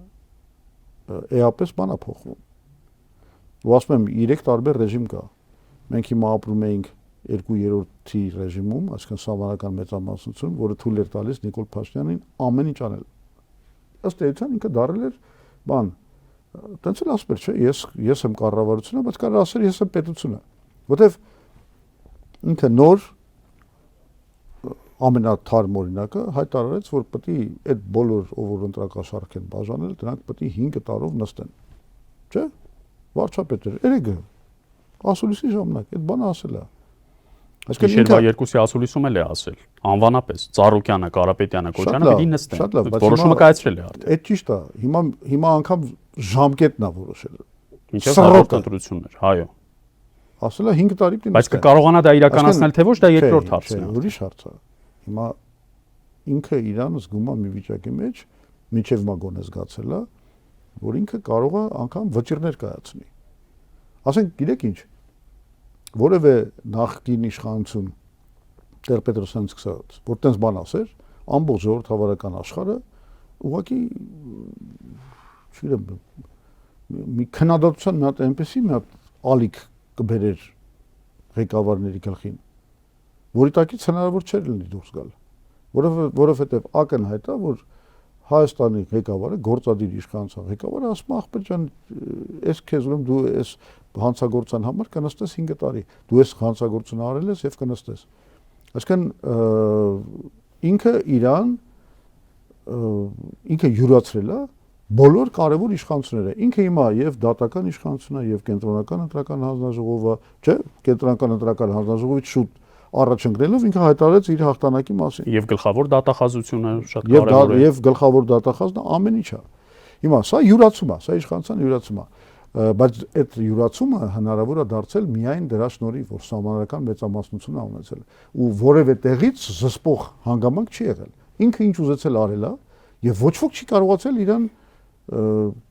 Speaker 2: էապես բանա փոխվում ու ասում եմ 3 տարբեր ռեժիմ կա մենք հիմա ապրում էինք 2/3-ի ռեժիմում, այսինքն սահմանական մեծամասնություն, որը թույլ էր տալիս Նիկոլ Փաշինյանին ամեն ինչ անել։ Ըստ էության ինքը դարել էր բան, տենց էլ ասում էր, չէ, ես եմ կառավարությունը, բայց կարող ասել ես եմ պետությունը, որտեվ ինքը նոր ամենաթարմ օրինակը հայտարարեց, որ պետք է այդ բոլոր ով որ ընտրակաշառք են բաժանել, դրանք պետք է 5 տարով նստեն։ Չէ՞։ Վարչապետը երեգը ասուլիսի ժամանակ այդ բանը ասել է։
Speaker 1: Գիշերվա 2-ի ասուլիսում էլ է ասել, անվանապես Ծառուկյանը, Կարապետյանը, Կոչյանը պիտի նստեն։ Որոշումը կայացրել է արդեն։
Speaker 2: Այդ ճիշտ է։ Հիմա անգամ ժամկետն է որոշել։
Speaker 1: Ինչեւ հաջորդ ընտրություններ, այո։
Speaker 2: Ասել է 5 տարի պիտի նստեն։
Speaker 1: Բայց կկարողանա դա իրականացնել թե ոչ, դա երկրորդ հարցն է։
Speaker 2: Ուրիշ հարց է։ Հիմա ինքը իրան զգում է մի վիճակի մեջ, միջև մա գոնե զգացել է, որ ինքը կարող է անգամ վճիռներ կայացնի։ Ասենք, գիտեք ինչ, որևէ նախկին իշխանություն Տեր-Պետրոսյանից սկսած, որ տենց բան ասեր, ամբողջ ժողովրդավարական աշխարհը ուղղակի չգիտեմ մի քննադատության մի հատ այնպեսի մի հատ ալիք կբերեր ղեկավարների գլխին, որի տակից հնարավոր չէր լինի դուրս գալ, որովհետև ակնհայտ է, որ Հայաստանի ղեկավարը, գործադիր իշխանության ղեկավարը ասում է ախպեր ջան, ես քեզ ուրեմն դու այս հանցագործության համար կնստես 5 տարի, դու այս հանցագործությունը արել ես եւ կնստես։ Այսինքն ինքը իրան ինքը յուրացրել է բոլոր կարևոր իշխանությունները։ Ինքը հիմա եւ դատական իշխանությունն է եւ կենտրոնական ընտրական հանձնաժողովը, չէ, կենտրոնական ընտրական հանձնաժողովից շուտ առաջ ընկնելով ինքը հայտարարեց իր հաղթանակի մասին։
Speaker 1: Եվ գլխավոր դատախազությունը շատ կարևոր է։
Speaker 2: Եվ գլխավոր դատախազն ամեն ինչ է։ Հիմա սա յուրացում է, սա իշխանության յուրացում է, բայց այդ յուրացումը հնարավոր է դարձել միայն դրա շնորհիվ, որ սահմանական մեծամասնություն է ունեցել ու որևէ տեղից զսպող հանգամանք չի եղել։ Ինքը ինչ ուզեցել արել է եւ ոչ ոք չի կարողացել իրան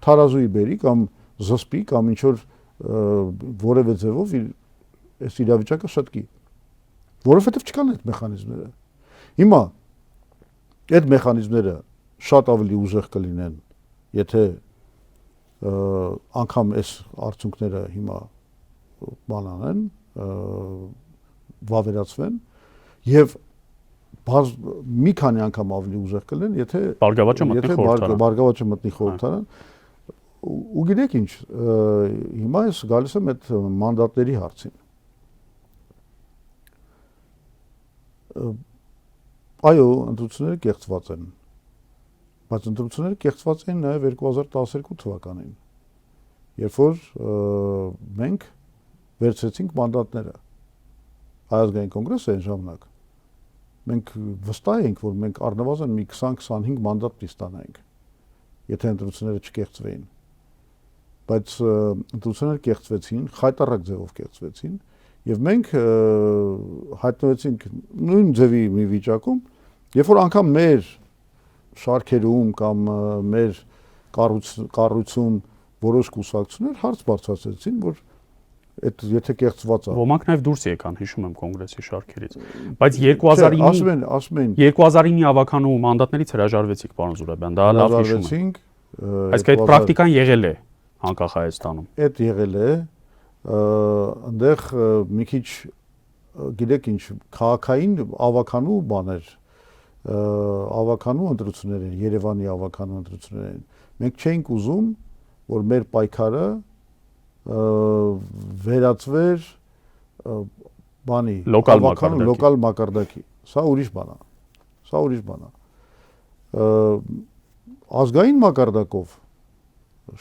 Speaker 2: թարազուի բերի կամ զսպի կամ ինչ որ որևէ ձևով այս իրավիճակը շտկի։ Որովհետև չկան այդ մեխանիզմները։ Հիմա այդ մեխանիզմները շատ ավելի ուժեղ կլինեն, եթե անգամ այս արդյունքները հիմա բան անեն, վավերացվեն եւ մի քանի անգամ ավելի ուժեղ կլինեն, եթե Բարգավաճը մտնի խորհրդարան։ Ու գիտեք ինչ, հիմա ես գալիս եմ այդ մանդատների հարցին։ Այո, ընտրությունները կեղծված են, բայց ընտրությունները կեղծված են նաև 2012 թվականին, երբ որ մենք վերցրեցինք մանդատները, Հայ ազգային կոնգրեսը այն ժամանակ, մենք վստահ էինք, որ մենք առնվազն մի 20-25 մանդատ պիտի ստանայինք, եթե ընտրությունները չկեղծվեին, բայց ընտրությունները կեղծվեցին, խայտառակ ձևով կեղծվեցին, եւ մենք հայտնվեցինք նույն ձևի մի վիճակում, երբ որ անգամ մեր շարքերում կամ մեր կառույցում որոշ կուսակցություններ հարց բարձրացրեցին, որ այդ եթե կեղծված է։
Speaker 1: Ոմանք նաև դուրս եկան, հիշում եմ կոնգրեսի շարքերից։ Բայց 2009-ի ավականու մանդատներից հրաժարվեցիք, պարոն Զուրաբյան, դա լավ հիշում եմ։ Այսինքն այդ պրակտիկան եղել է անկախ Հայաստանում։
Speaker 2: Այդ եղել է, այնտեղ մի քիչ գիտեք ինչ, քաղաքային ավականու բաներ, ավականու ընտրություններ են, Երևանի ավականու ընտրություններ են։ Մենք չէինք ուզում, որ մեր պայքարը վերածվեր բանի լոկալ մակարդակի։ Սա ուրիշ բան է։ Ազգային մակարդակով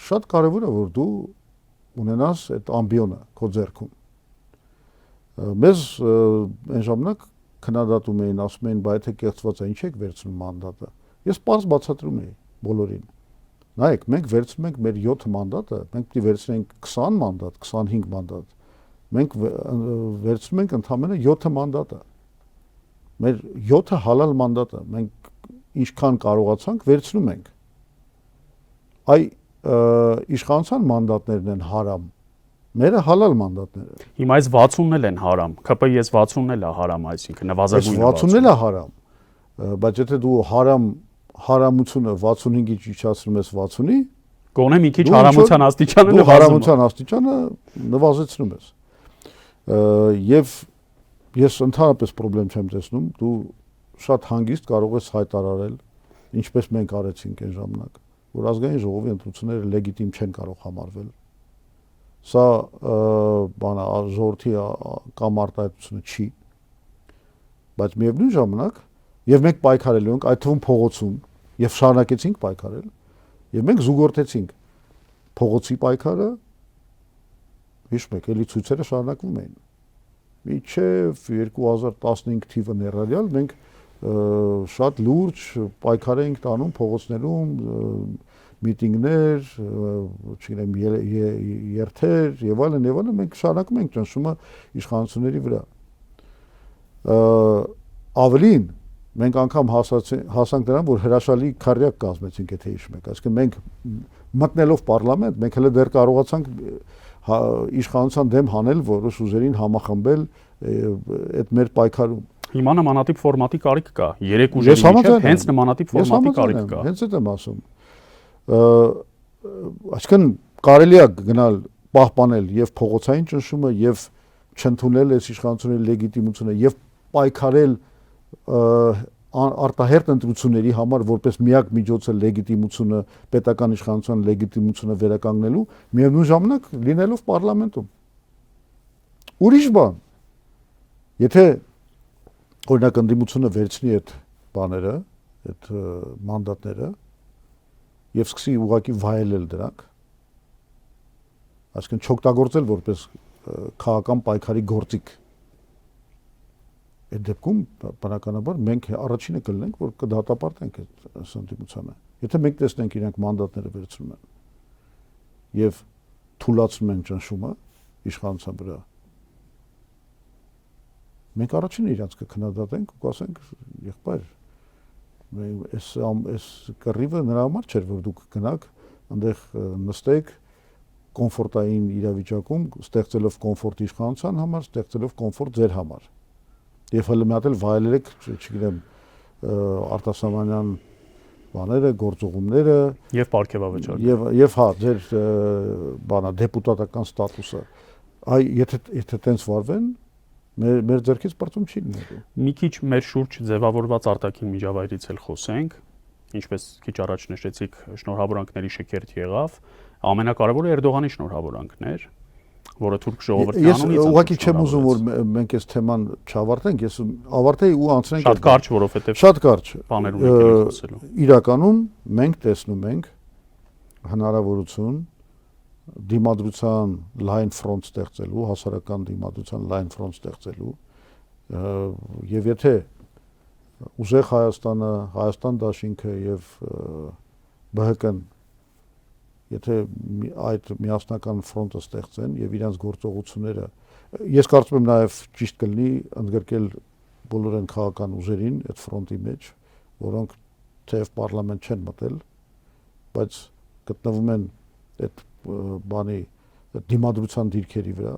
Speaker 2: շատ կարևոր է, որ դու ունենաս այդ ամբիոնը քո ձեռքում։ Մեզ այն ժամանակ քննադատում էին, ասում էին, բայց եթե կեղծված է, ինչ եք վերցնում մանդատը։ Ես պարզ բացատրում էի բոլորին։ Նայեք, մենք վերցնում ենք մեր 7 մանդատը, մենք պիտի վերցնենք 20 մանդատ, 25 մանդատ։ Մենք վերցնում ենք ընդամենը 7 մանդատը։ Մեր 7 հալալ մանդատը, մենք ինչքան կարողացանք վերցնում ենք։ Այ իշխանության մանդատներն են հարամ։ Մերը հալալ մանդատներ են։
Speaker 1: Հիմա այս 60-ն էլ են հարամ։ ԿՊ-իս 60-ն էլ է հարամ, այսինքն նվազագույնը
Speaker 2: 60-ն էլ է հարամ։ Բայց եթե դու հարամությունը 65-ից իջացնում ես 60-ի,
Speaker 1: գոնե մի քիչ հարամության աստիճանը նվազում է։
Speaker 2: Հարամության աստիճանը նվազեցնում ես։ Եվ ես ընդհանրապես խնդրեմ չեմ տեսնում, դու շատ հանգիստ կարող ես հայտարարել, ինչպես մենք արեցինք այն ժամանակ, որ ազգային ժողովի ընտրությունները լեգիտիմ չեն կարող համարվել։ Սա բանը ժողովրդի կամ արտահայտությունը չի, բայց միևնույն ժամանակ եւ մենք պայքարելու ենք այդ թվում փողոցում եւ շարունակեցինք պայքարել եւ մենք զուգորդեցինք փողոցի պայքարը, հիշում եք, էլի ցույցերը շարունակվում էին։ Մինչև 2015 թիվը ներառյալ մենք շատ լուրջ պայքար էինք տանում փողոցներում, միտինգներ, չգիտեմ, երթեր եւ այլն, մենք շարունակում ենք ճնշումը իշխանությունների վրա։ Ավելին, մենք անգամ հասանք նրան, որ հրաշալի քարյակ կազմեցինք, եթե հիշում եք, այսինքն մենք մտնելով պարլամենտ, մենք հենց դեռ կարողացանք իշխանության դեմ հանել որոշ ուժերին համախմբել այդ մեր պայքարում։
Speaker 1: Հիմա նմանատիպ ֆորմատի կարիք կա։ 3 ուժերի միջև հենց նմանատիպ ֆորմատի կարիք կա։
Speaker 2: Հենց այդ եմ ասում։ Այսինքն կարելի է գնալ պահպանել եւ փողոցային ճնշումը եւ չընդունել այս իշխանությունների լեգիտիմությունը եւ պայքարել արտահերտ ընտրությունների համար որպես միակ միջոցը լեգիտիմությունը, պետական իշխանության լեգիտիմությունը վերականգնելու, միևնույն ժամանակ լինելով պարլամենտում։ Ուրիշ բան։ Եթե օրինակ ընդդիմությունը վերցնի այդ բաները, այդ մանդատները եւ սկսի ուղղակի վայելել դրանք, այսինքն չօգտագործել որպես քաղաքական պայքարի գործիք, այդ դեպքում բնականաբար մենք առաջինը կլինենք, որ կդատապարտենք այդ ընդդիմությանը։ Եթե մենք տեսնենք իրենք մանդատները վերցնում են եւ թուլացնում են ճնշումը իշխանության վրա, մենք առաջինը իրանց կքննադատենք ու կասենք, եղբայր, այս կռիվը նրա համար չէր, որ դուք գնաք այնտեղ նստեք կոմֆորտային իրավիճակում, ստեղծելով կոմֆորտ իշխանության համար, ստեղծելով կոմֆորտ ձեր համար։ Եվ հələ մի հատ էլ վայելեք, չգիտեմ, արտասահմանյան բաները, գործողումները
Speaker 1: եւ պարգևավճար։
Speaker 2: Եվ հա, ձեր բանա դեպուտատական ստատուսը։ Այ եթե տենց վարվեն, մեր ձեռքից պրծում չի լինելու։
Speaker 1: Մի քիչ մեր շուրջ ձևավորված արտաքին միջավայրից էլ խոսենք, ինչպես քիչ առաջ նշեցիք, շնորհավորանքների շքերթ եղավ, ամենակարևորը Էրդողանի շնորհավորանքն էր, որը թուրք ժողովրդի անունից։
Speaker 2: Ես ուղղակի չեմ ուզում, որ մենք այս թեման չավարտենք, ես ավարտեի ու անցնենք
Speaker 1: շատ կարճ, որովհետև
Speaker 2: շատ կարճ
Speaker 1: բաներ ունենք խոսելու։
Speaker 2: Իրականում մենք տեսնում ենք հնարավորություն դիմադրության լայն ֆրոնտ ստեղծելու, հասարակական դիմադրության լայն ֆրոնտ ստեղծելու եւ եթե ուժեղ Հայաստանը, Հայաստան դաշինքը եւ ԲՀԿ-ն եթե այդ միասնական ֆրոնտը ստեղծեն եւ իրենց գործողությունները, ես կարծում եմ նաեւ ճիշտ կլինի ընդգրկել բոլոր այն քաղաքական ուժերին այդ ֆրոնտի մեջ, որոնք թեև պարլամենտ չեն մտել, բայց գտնվում են այդ բանի դիմադրության դիրքերի վրա,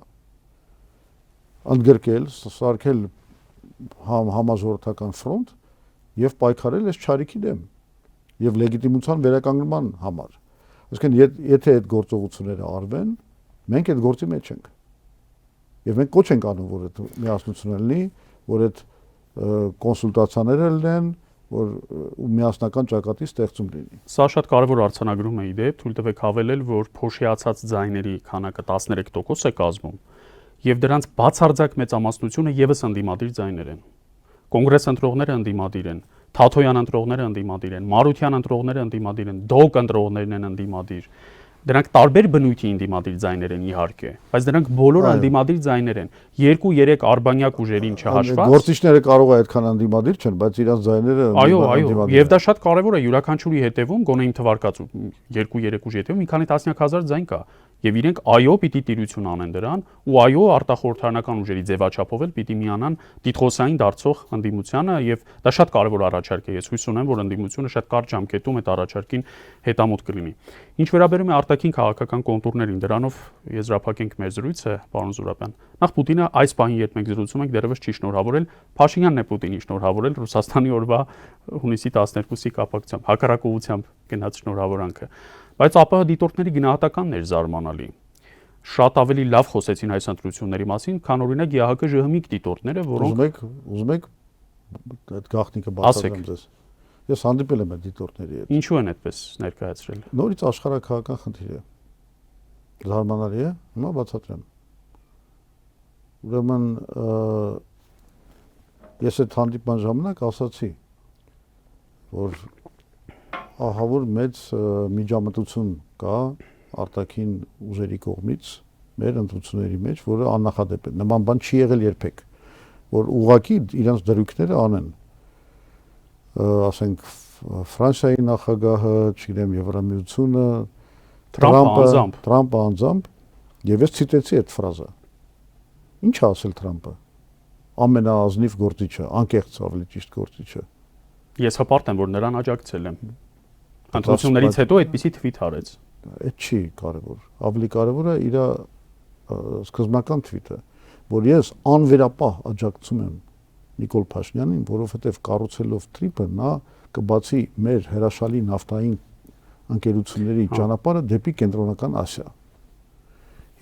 Speaker 2: ընդգրկել, սարքել համաժողովրդական ֆրոնտ եւ պայքարել այս չարիքի դեմ եւ լեգիտիմության վերականգնման համար։ Այսինքն եթե այդ գործողությունները արվեն, մենք այդ գործի մեջ ենք։ Եվ մենք կոչ ենք անում, որ այդ միասնությունը լինի, որ այդ կոնսուլտացիաները լինեն, որ միասնական ճակատի ստեղծում լինի։
Speaker 1: Սա շատ կարևոր արձանագրում է իդեպ, թույլ տվեք հավելել, որ փոշիացած ձայների քանակը 13% է կազմում, եւ դրանց բացարձակ մեծամասնությունը եւս ընդդիմադիր ձայներ են։ Կոնգրես ընտրողները ընդդիմադիր են, Թաթոյան ընտրողները ընդդիմադիր են, Մարության ընտրողները ընդդիմադիր են, Դոկ ընտրողներն են ընդդիմադիր։ Դրանք տարբեր բնույթի ընդդիմադիր ձայներ են իհարկե, բայց դրանք բոլոր ընդդիմադիր ձայներ են։ 2-3 արբանյակ ուժերին չհաշված։
Speaker 2: Գործիչները կարող է այդքան ընդդիմադիր չեն, բայց իրենց ձայները
Speaker 1: Այո, եւ դա շատ կարևոր է յուրաքանչյուրի հետևում, գոնե իմ թվարկած 2-3 ուժի հետևում մի քանի տասնյակ հազար ձայն կա։ Եվ իրենք այո պիտի տիրություն անեն դրան, ու այո արտախորհրդարանական ուժերի ձևաչափով էլ պիտի միանան դիտխոսային դարձող ընդդիմությանը, եւ դա շատ կարևոր առաջարկ է։ Ես հույս ունեմ, որ ընդդիմությունը շատ կարճ ժամկետում այդ առաջարկին հետամուտ կլինի։ Ինչ վերաբերում է արտաքին քաղաքական կոնտուրներին, դրանով եզրափակենք մեր զրույցը, պարոն Զուրաբյան։ Նախ Պուտինը այս պահին, երբ մենք զրուցում ենք, դեռևս չի շնորհավորել, Փաշինյանն է Պուտինին շնորհավորել Ռուսաստանի օրվա հունիսի 12-ի կապակցությամբ, հակառակողությամբ գնաց շնորհավորանքը։ Բայց ԱՊՀ դիտորդների գնահատականն էր զարմանալի։ Շատ ավելի լավ խոսեցին այս ընտրությունների մասին, քան օրինակ ԵԱՀԿ ԺՀՄԻԿ դիտորդները, որոնք
Speaker 2: ուզում եք այդ գաղտնիքը բացատրեմ ձեզ։ Ես հանդիպել եմ այդ դիտորդների հետ։
Speaker 1: Ինչու են այդպես ներկայացրել։
Speaker 2: Նորից աշխարհակահական խնդիր է։ Զարմանալի է, հիմա բացատրեմ։ Ուրեմն ես այդ հանդիպման ժամանակ ասացի, որ ահա որ մեծ միջամտություն կա արտաքին ուժերի կողմից մեր ընտրությունների մեջ, որը աննախադեպ է։ Նման բան չի եղել երբեք, որ ուղղակի իրենց դրույքները անեն։ Ասենք Ֆրանսիայի նախագահը, չգիտեմ, Եվրամիությունը, Թրամպը անձամբ, եւ ես ցիտեցի այդ ֆրազը։ Ինչ է ասել Թրամպը։ Ամենաազնիվ գործիչը, անկեղծ ավելի ճիշտ գործիչը։
Speaker 1: Ես հպարտ եմ, որ նրան աջակցել եմ։ Ընտրություններից հետո այդպիսի թվիթ արեց։
Speaker 2: Այդ չի կարևոր։ Ավելի կարևորը իր սկզբնական թվիթը, որ ես անվերապահ աջակցում եմ Նիկոլ Փաշինյանին, որովհետև կառուցելով TRIP-ը նա կբացի մեր հրաշալի նավթային ընկերությունների ճանապարհը դեպի Կենտրոնական Ասիա։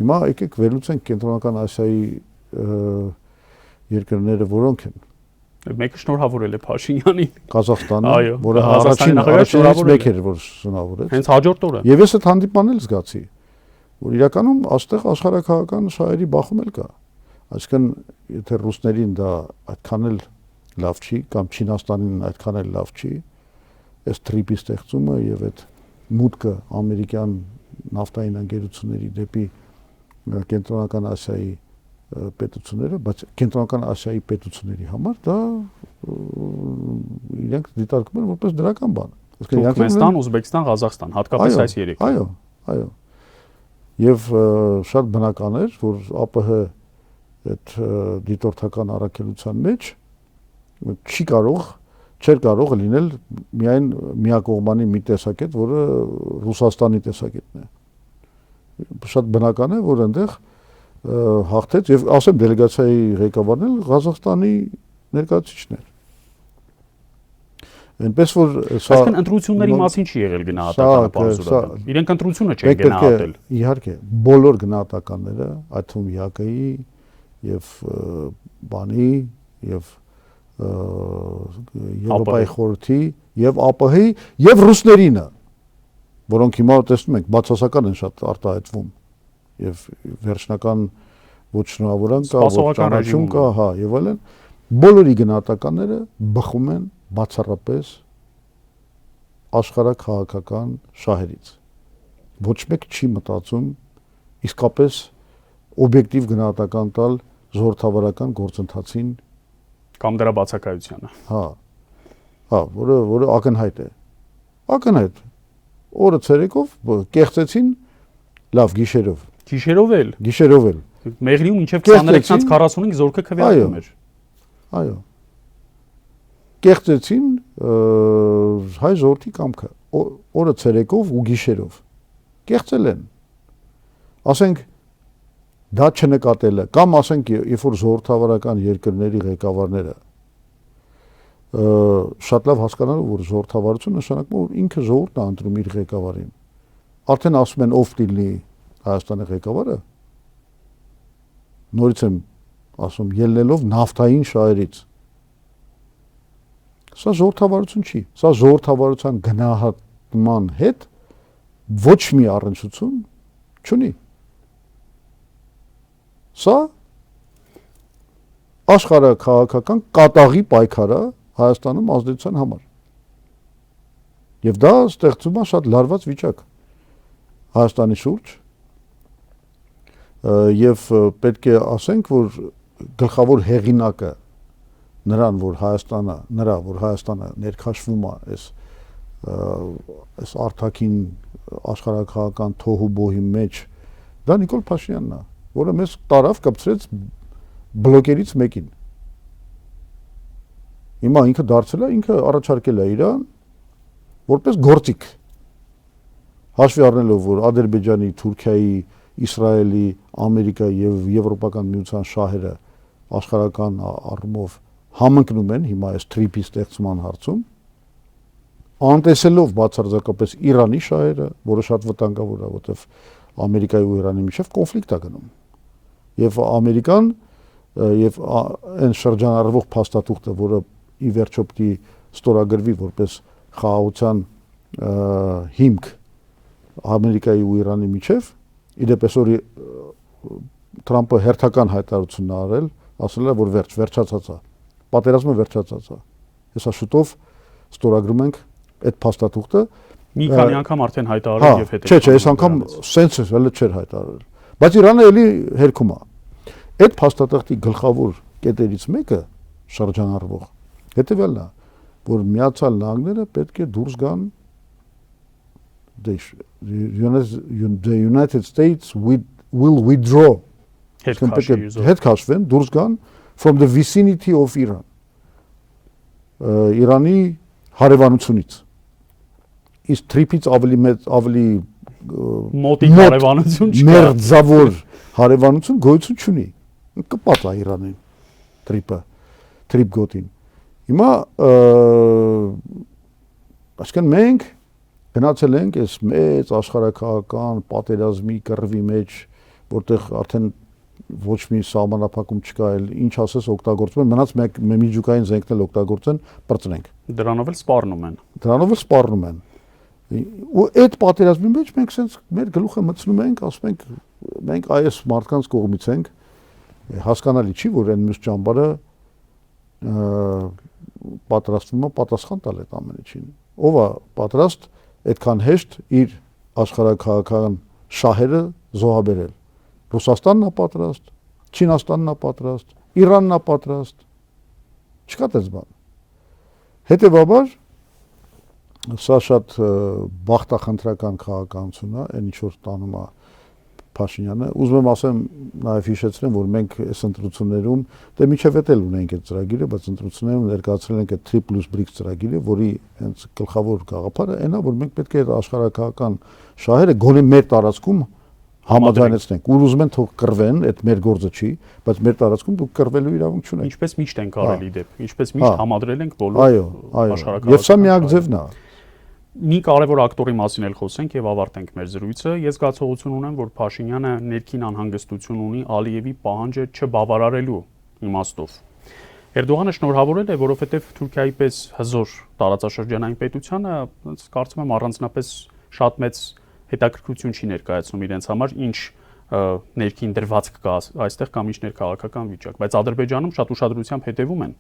Speaker 2: Հիմա եկեք վերլուծենք Կենտրոնական Ասիայի երկրները որոնք են։
Speaker 1: Մեկը շնորհավորել է Փաշինյանին։
Speaker 2: Կազախստանը, որը առաջինից մեկ էր, որ շնորհավորեց։
Speaker 1: Հենց հաջորդ օրը։
Speaker 2: Եվ ես այդ հանդիպանն էլ զգացի, որ իրականում այստեղ աշխարհակահական շահերի բախում էլ կա։ Այսինքն, եթե ռուսներին դա այդքան էլ լավ չի, կամ Չինաստանին այդքան էլ լավ չի, այս TRIP-ի ստեղծումը եւ այդ մուտքը ամերիկյան նավթային ընկերությունների դեպի Կենտրոնական Ասիայի պետությունները, բայց Կենտրոնական Ասիայի պետությունների համար դա իրենք դիտարկում են որպես դրական բան։
Speaker 1: Թուրքմենստան, Ուզբեկստան, Ղազախստան, հատկապես այս երեքը։
Speaker 2: Այո։ Եվ շատ բնական էր, որ ԱՊՀ այդ դիտորդական առաքելության մեջ չէր կարող լինել միայն միակողմանի մի տեսակետ, որը Ռուսաստանի տեսակետն է։ Շատ բնական է, որ այնտեղ հաղթեց եւ ասեմ դելեգացիայի ղեկավարն էլ Ղազախստանի ներկայացուցիչն էր։ Այնպես որ սա
Speaker 1: այսինքն ընտրությունների մասին չի եղել գնահատականը բարձրացնել։ Իրենք ընտրությունը չեն գնահատել։
Speaker 2: Իհարկե, բոլոր գնահատականները, այդ թվում ՀԱԿ-ի եւ բանի եւ Եվրոպայի խորհրդի եւ ԱՊՀ-ի եւ ռուսներինը, որոնք հիմա տեսնում ենք բացասական են շատ արտահայտվում եւ վերջնական ոչ շնորհավորան կա, ոչ ճանաչում կա, հա, եւ այլն, բոլորի գնահատականները բխում են բացառապես աշխարհակահաղական շահերից։ Ոչ մեկ չի մտածում իսկապես օբյեկտիվ գնահատական տալ ժողովրդավարական գործընթացին
Speaker 1: կամ դրա բացակայությանը։
Speaker 2: Հա, որը ակնհայտ է։ Ակնհայտ։ Օրը ցերեկով կեղծեցին լավ գիշերով։ Գիշերով էլ։
Speaker 1: Մեղրիում մինչև 23-ից 45 զորքը քվեարկում էր։
Speaker 2: Այո։ Կեղծեցին հայ ժողովրդի կամքը օրը ցերեկով ու գիշերով։ կեղծել են։ Ասենք դա չնկատելը կամ ասենք երբ որ ժողովրդավարական երկրների ղեկավարները շատ լավ հասկանալու որ ժողովրդավարություն նշանակում է որ ինքը ժողովուրդն է ընտրում իր ղեկավարին։ Արդեն ասում են ով դիլնի Հայաստանի ղեկավարը։ Նորից եմ ասում ելնելով նավթային շահերից։ Սա ժողովրդավարություն չի։ Սա ժողովրդավարության գնահատման հետ ոչ մի առնչություն չունի։ Սա աշխարհաքաղաքական կատաղի պայքար է Հայաստանում ազդեցության համար։ Եվ դա ստեղծում է շատ լարված վիճակ Հայաստանի շուրջ եւ պետք է ասենք, որ գլխավոր հեղինակը նրան, որ Հայաստանը ներքաշվում է այս արտաքին աշխարհաքաղաքական թոհուբոհի մեջ, դա Նիկոլ Փաշինյանն է, որը մեզ տարավ կպցրեց բլոկերից մեկին։ Հիմա ինքը առաջարկել է իրան որպես գործիք։ Հաշվի առնելով, որ Ադրբեջանի, Թուրքիայի, Իսրայելի, Ամերիկայի եւ Եվրոպական միության շահերը աշխարհական առումով համընկնում են հիմա այս թրիփի ստեղծման հարցում, անտեսելով բացարձակապես Իրանի շահերը, որը շատ վտանգավոր է, որովհետեւ Ամերիկայի ու Իրանի միջև կոնֆլիկտ է գնում։ Եվ Ամերիկան եւ այն շրջանառվող փաստաթուղթը, որը ի վերջո պիտի ստորագրվի որպես խաղաղության հիմք Ամերիկայի ու Իրանի միջև, իդեպ որ Թրամփը հերթական հայտարարություն արել, ասել է, որ վերջացած է, պատերազմը վերջացած է։ Հեսա շուտով ստորագրում ենք այդ փաստաթուղթը։
Speaker 1: Մի քանի անգամ արդեն հայտարարել եւ հետո։
Speaker 2: Չէ, այս անգամ սենց էլ չէր հայտարարել։ Բայց Իրանը էլի հերքում է։ Այդ փաստաթղթի գլխավոր կետերից մեկը շրջանառվող հետևյալն է, որ Միացյալ Նահանգները պետք է դուրս գան the United States will withdraw հետ քաշվեն դուրս գան from the vicinity of Iran Իրանի հարևանությունից իսկ թրիփից ավելի
Speaker 1: մոտիկ հարևանություն չկա
Speaker 2: մերձավոր հարևանություն գոյություն չունի կպած է Իրանին թրիփ գոտին հիմա այսինքն մենք գնացել ենք այս մեծ աշխարհաքաղաքական պատերազմի կռվի մեջ որտեղ արդեն ոչ մի սահմանափակում չկա էլ ինչ ասես օգտագործում են մնաց մեկ միջուկային զենքն էլ օգտագործեն պրծնենք
Speaker 1: դրանով էլ սպառնում են
Speaker 2: ու այդ պատերազմի մեջ մենք sense մեր գլուխը մտցնում ենք ասում ենք մենք այս մարդկանց կողմից ենք հասկանալի չի որ այն մյուս ճամբարը պատրաստվում է պատասխան տալ այդ ամեն ինչին ով է պատրաստ այդքան հեշտ իր աշխարհաքաղաքական շահերը զոհաբերել Ռուսաստանն է պատրաստ Չինաստանն է պատրաստ Իրանն է պատրաստ չկա դες բան հետեւաբար սա շատ բախտախնդրական քաղաքականություն է այն ինչ որ տանում է Փաշինյանը ուզում եմ ասեմ նաև հիշեցնեմ որ մենք այս ընտրություններում դե միջև էլ ունենք այդ ծրագիրը բայց ընտրություններում ներկայացրել ենք այդ 3+BRICS ծրագիրը որի հենց գլխավոր գաղափարը այն է որ մենք պետք է աշխարհաքաղաքական շահերը գոնե մեր տարածքում համաձայնեցնենք ու ուզում են թող կռվեն այդ մեր գործը չի բայց մեր տարածքում դուք կռվելու իրավունք չունեք
Speaker 1: ինչպես միշտ ենք արել իդեպ ինչպես միշտ համադրել ենք բոլոր
Speaker 2: աշխարհաքաղաքական եւ սա միակ ձևն է
Speaker 1: մի կարևոր ակտորի մասին էլ խոսենք եւ ավարտենք մեր զրույցը ես զգացողություն ունեմ որ Փաշինյանը ներքին անհանգստություն ունի Ալիևի պահանջը չբավարարելու իմաստով Էրդողանը շնորհավորել է որովհետեւ Թուրքիայի պես հզոր տարածաշրջանային պետությանը կարծում եմ առանձնապես շատ մեծ հետաքրքրություն չի ներկայացնում իրենց համար ինչ ներքին դրվածք կա այստեղ կամ ինչ ներքաղաքական վիճակ բայց Ադրբեջանում շատ ուշադրությամբ հետևում են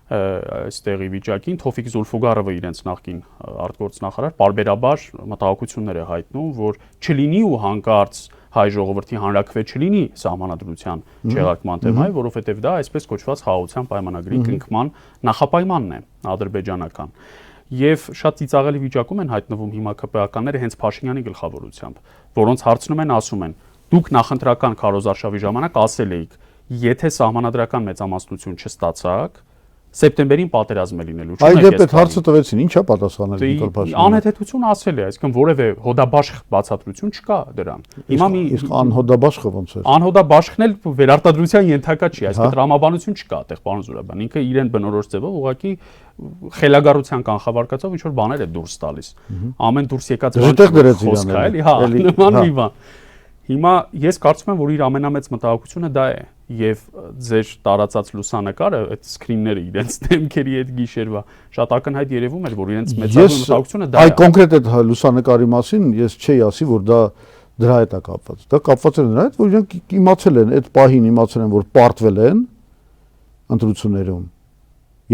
Speaker 1: այստեղի վիճակին Թովֆիկ Զուլֆուգարովը իրենց նախկին արտգործնախարար բարբերաբար մտահոգություններ է հայտնում որ չլինի ու հանկարծ հայ ժողովրդի հանրաքվե չլինի սահմանադրության չեղարկման թեմայի որովհետև դա այսպես կոչված խաղաղության պայմանագրի կնքման նախապայմանն է ադրբեջանական Եվ շատ ծիծաղելի վիճակում են հայտնվում հիմա ԿՊԱ-ականները հենց Փաշինյանի գլխավորությամբ, որոնց հարցնում են, ասում են. դուք նախընտրական քարոզարշավի ժամանակ ասել էիք, եթե սահմանադրական մեծամասնություն չստացաք, սեպտեմբերին պատերազմ է լինելու։
Speaker 2: Այդ դեպքում հարցը տվեցին, ի՞նչ է պատասխանել Նիկոլ Փաշինյանը։
Speaker 1: Անհեթեթություն ասել է, այսինքն որևէ հոդաբաշխ բացատրություն չկա դրան։ Հիմա
Speaker 2: իսկ անհոդաբաշխը ոնց է։
Speaker 1: Անհոդաբաշխն էլ վերարտադրության ենթակա չի, այսինքն տրամաբանություն չկա այդտեղ, պարոն Զուրաբյան։ Ինքը իրեն բնորոշ ձևով ուղղակի խելագարության կանխավարկածով ինչ որ բաներ է դուրս տալիս։ Ամեն դուրս եկած խոսք է, էլի, հա, նման մի բան։ Հիմա ես կարծում եմ, որ իր ամենամեծ մտահոգությունը դա է, եւ ձեր տարածած լուսանկարը, այդ սկրինները իրենց դեմքերի հետ գիշերվա շատ ակնհայտ երևում էր, որ իրենց մեծագույն մտահոգությունը դա է։
Speaker 2: Այ կոնկրետ այդ լուսանկարի մասին ես չէի ասի, որ դա դրա հետ է կապված։ Դա կապված է նրա հետ, որ իրենք իմացել են, այդ պահին իմացել են, որ պարտվել են ընտրություններում։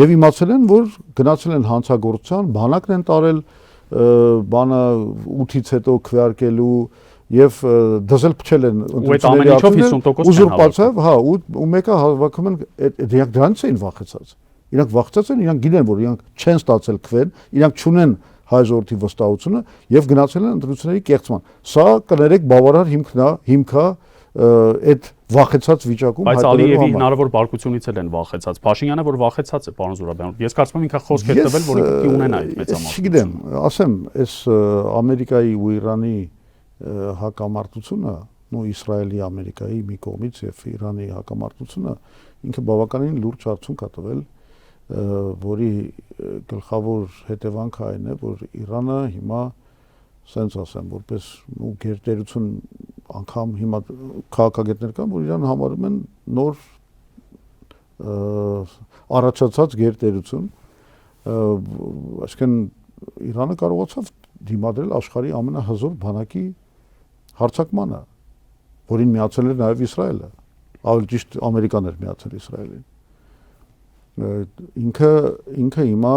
Speaker 2: Եվ իմացել են, որ գնացել են հանցագործության, բանակն են տարել, բանը 8-ից հետո քվեարկելու եւ դզել փչել են
Speaker 1: ընտրությունների արդյունքը
Speaker 2: ուզուրպացիա, հա, ու մեկը հավաքում են դրանք դրանից էին վախեցած։ Իրանք վախեցած են, իրանք գիտեն, որ իրանք չեն ստացել քվեն, իրանք չունեն հայ ժողովրդի վստահությունը եւ գնացել են ընտրությունների կեղծման։ Սա կներեք բավարար հիմքա այդ վախեցած վիճակում
Speaker 1: բայց Ալիևի հնարավոր բարկությունից էլ են վախեցած։ Փաշինյանը որ վախեցած է, պարոն Զուրաբյան, ես կարծում եմ ինքը խոսք է տվել, որ ինքը պիտի ունենա այդ մեծամասնությունը։
Speaker 2: Չգիտեմ, ասեմ, այս Ամերիկայի ու Իրանի հակամարտությունը, նո Իսրայելի, Ամերիկայի մի կողմից եւ Իրանի հակամարտությունը ինքը բավականին լուրջ արդյունք է տվել, որի գլխավոր հետևանքը այն է, որ Իրանը հիմա սենց ասեմ, որպես գերտերություն անգամ հիմա քաղաքագետներ կան, որ Իրանը համարում են նոր առաջացած գերտերություն, այսինքն Իրանը կարողացավ դիմադրել աշխարհի ամենահզոր բանակի հարձակմանը, որին միացել էր նաև Իսրայելը, ավելի ճիշտ Ամերիկան էր միացել Իսրայելին։ Ինքը հիմա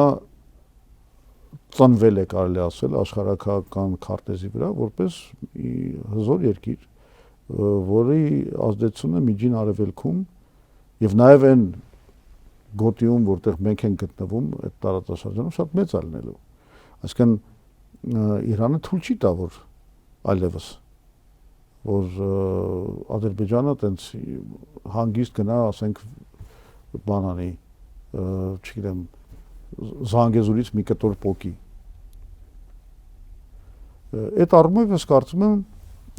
Speaker 2: ծնվել է, կարելի ասել, աշխարհակահաղական քարտեզի վրա, որպես հզոր երկիր, որի ազդեցությունը Միջին Արևելքում եւ նաև այն գոտիում, որտեղ մենք ենք գտնվում, այդ տարածաշրջանում շատ մեծ է լինելու։ Այսինքն Իրանը թույլ չի տա, որ այլևս որ Ադրբեջանը տենց հանգիստ գնա, ասենք, բանանի, չգիտեմ, Զանգեզուրից մի կտոր պոկի։ Այդ առումով ես կարծում եմ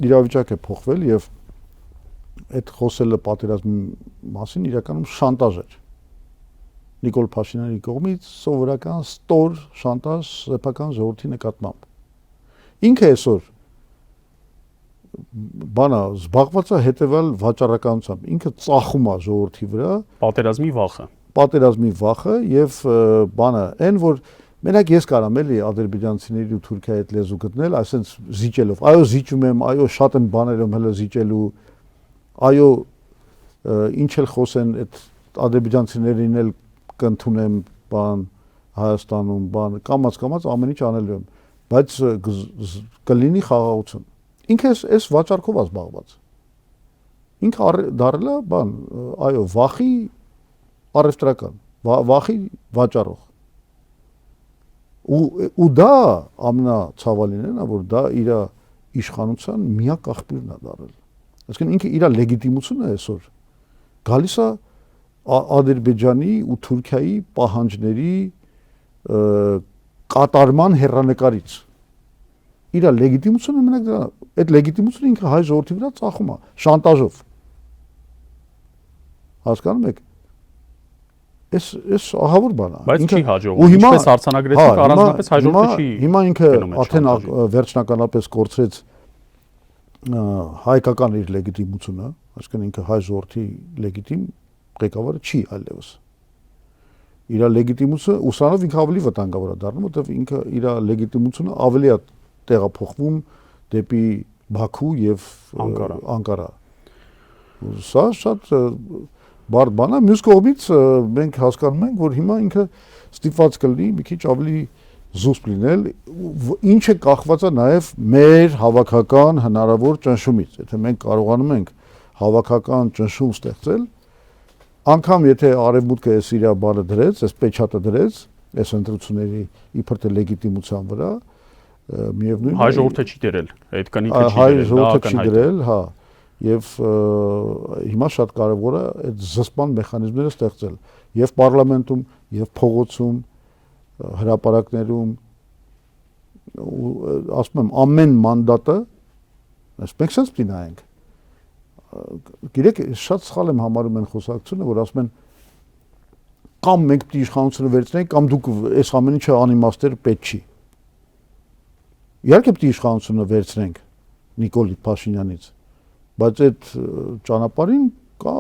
Speaker 2: իրավիճակ է փոխվել եւ այդ խոսելը պատերազմի մասին իրականում շանտաժ էր։ Նիկոլ Փաշինյանի կողմից սովորական ստոր շանտաժ սեփական ժողովրդի նկատմամբ։ Ինքը այսօր բանա զբաղված է հետևալ վաճառականությամբ, ինքը ծախում է ժողովրդի վրա պատերազմի վախը եւ բանը այն որ մենակ ես կարամ էլի ադրբեջանցիների ու Թուրքիայի հետ լեզու գտնել, այսինքն զիջելով, այո զիջում եմ, այո շատ եմ բաներում հələ զիջելու, այո ինչ էլ խոսեն այդ ադրբեջանցիներին էլ կընդունեմ բան Հայաստանում բան կամած ամեն ինչ անելու եմ, բայց կլինի խաղաղություն։ Ինքը այս վաճառքով է զբաղված։ Ինքը դարել է բան, այո, վախի առևտրական, վախի վաճառող։ Ու դա ամենացավալին է, որ դա իր իշխանության միակ աղբյուրն է դարել։ Այսինքն ինքը իր լեգիտիմությունը այսօր գալիս է Ադրբեջանի ու Թուրքիայի պահանջների կատարման հեռանկարից։ Իր լեգիտիմությունը մենակ դրա, այդ լեգիտիմությունը ինքը հայ ժողովրդի վրա ծախում է շանտաժով։ Հասկանում եք։ Այս ահավոր բան է։
Speaker 1: Բայց չի հաջողվում։ Ինչպես արձանագրեցինք, առանձնապես հայ ժողովուրդը չի։
Speaker 2: Հիմա ինքը արդեն վերջնականապես կորցրեց հայկական իր լեգիտիմությունը, այսինքն ինքը հայ ժողովրդի լեգիտիմ ղեկավարը չի այլևս։ Իր լեգիտիմությունը ուսանով ինքը ավելի վտանգավոր է դառնում, որտեղ ինքը իր լեգիտիմությունը ավելի է տեղափոխվում դեպի Բաքու եւ Անկարա։ Սա շատ բարդ բան է, մյուս կողմից մենք հասկանում ենք, որ հիմա ինքը ստիպված կլինի մի քիչ ավելի զուսպ լինել, ինչը կախված է նաեւ մեր հավաքական հնարավոր ճնշումից։ Եթե մենք կարողանում ենք հավաքական ճնշում ստեղծել, անգամ եթե արևմուտքը այս իր բանը դրեց, այս պեչատը դրեց, այս ընտրությունների իբր թե լեգիտիմության վրա, միևնույն
Speaker 1: հայ ժողովուրդը չի դերել, այդ կնիքը չի
Speaker 2: դերել, հայ ժողովուրդը չի դերել, հա, եւ հիմա շատ կարեւոր է այդ զսպման մեխանիզմները ստեղծել եւ պարլամենտում եւ փողոցում, հրապարակներում ասում եմ ամեն մանդատը մենք sense պիտի նայենք։ Գիտեք, շատ սխալ եմ համարում են խոսակցությունը, որ ասում են կամ մենք պիտի իշխանությունը վերցնենք, կամ դուք այս ամեն ինչը անիմաստեր պետք չի։ Իհարկե պիտի իշխանությունը վերցնենք Նիկոլ Փաշինյանից, բայց այդ ճանապարհին կա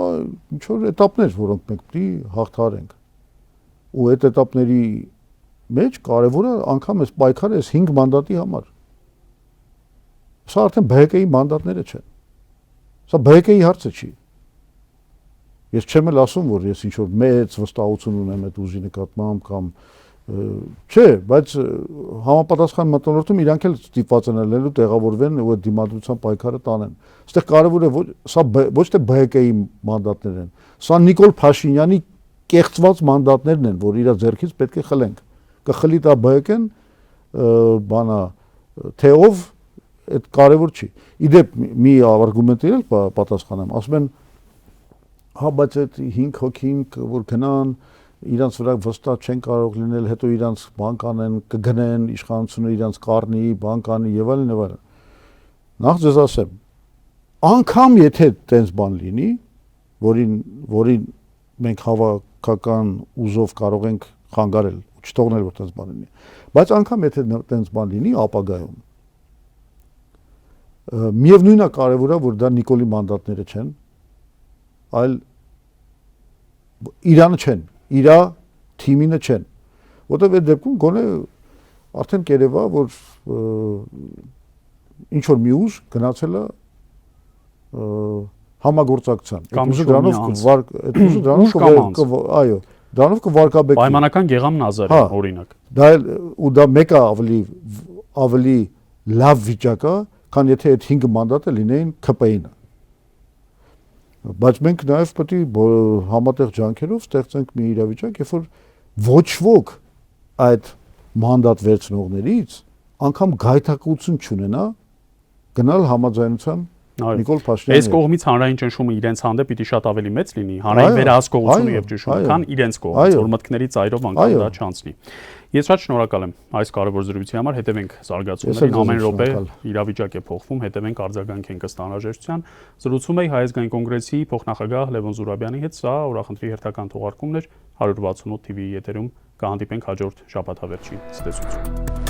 Speaker 2: ինչ որ էտապներ, որոնք մենք պիտի հաղթահարենք։ Ու այդ էտապների մեջ կարևորը անգամ էս պայքարը էս 5 մանդատի համար։ Սա արդեն ԲՀԿ-ի մանդատները չեն։ Սա ԲՀԿ-ի հարցը չի։ Ես չեմ էլ ասում, որ ես ինչ որ մեծ վստահություն ունեմ այդ ուժի նկատմամբ կամ չէ, բայց համապատասխան մտնորդում իրանք էլ ստիպված են լինելու տեղավորվեն ու այդ դիմադրության պայքարը տանեն։ Այստեղ կարևորը սա ոչ թե ԲՀԿ-ի մանդատներ են, սա Նիկոլ Փաշինյանի կեղծված մանդատներն են, որ իր ձեռքից պետք է խլենք։ Կխլի դա ԲՀԿ-ն, բանա թե ով այդ կարևոր չի։ Իդեպ մի արգումենտի էլ պատասխանեմ, ասում են հա բայց այդ 5 հոգին որ գնան իրանց վրա վստահ չեն կարող լինել, հետո իրանց բան կանեն, կգնեն իշխանությունը իրանց կառնի, բան կանի եւ այլն եւ այլն։ Նախ ձեզ ասեմ, անգամ եթե տենց բան լինի, որին մենք հավաքական ուզով կարող ենք խանգարել, չթողնել որ տենց բան լինի, բայց անգամ եթե տենց բան լինի ապագայում միևնույնն է կարևոր է որ դա Նիկոլի մանդատները չեն, այլ Իրանը չեն, իրա թիմինը չեն, որտեղ այդ դեպքում գոնե արդեն կերևա, որ ինչ որ մի ուժ գնացել է համագործակցության։ Այդ ուժը դրանով կվարկաբեկվի։
Speaker 1: Պայմանական Գեգամ Նազարյան օրինակ։
Speaker 2: Դա մեկը ավելի լավ վիճակ է, քան եթե այդ 5 մանդատը լինեին ՔՊ-ինը։ Բայց մենք նաև պետք է համատեղ ջանքերով ստեղծենք մի իրավիճակ, երբ որ ոչ ոք այդ մանդատ վերցնողներից անգամ գայթակղություն չունենա գնալ համաձայնության Նիկոլ Փաշինյանի։
Speaker 1: Այս կողմից հանրային ճնշումը իրենց հանդեպ պիտի շատ ավելի մեծ լինի, հանրային վերահսկողությունը եւ ճնշումը, քան իրենց կողմից, որ մտքների ծայրով անգամ դա չանցնի։ Ես շատ շնորհակալ եմ այս կարևոր զրույցի համար, հետևենք զարգացումներին, ամեն րոպե իրավիճակ է փոխվում, հետևենք արձագանքենք ըստ անհրաժեշտության։ Զրուցում էի Հայ ազգային կոնգրեսի փոխնախագահ Լևոն Զուրաբյանի հետ, սա օրախնդրի հերթական թողարկումն էր 168 TV-ի եթերում, կհանդիպենք հաջորդ շաբաթավերջին։ Ցտեսություն։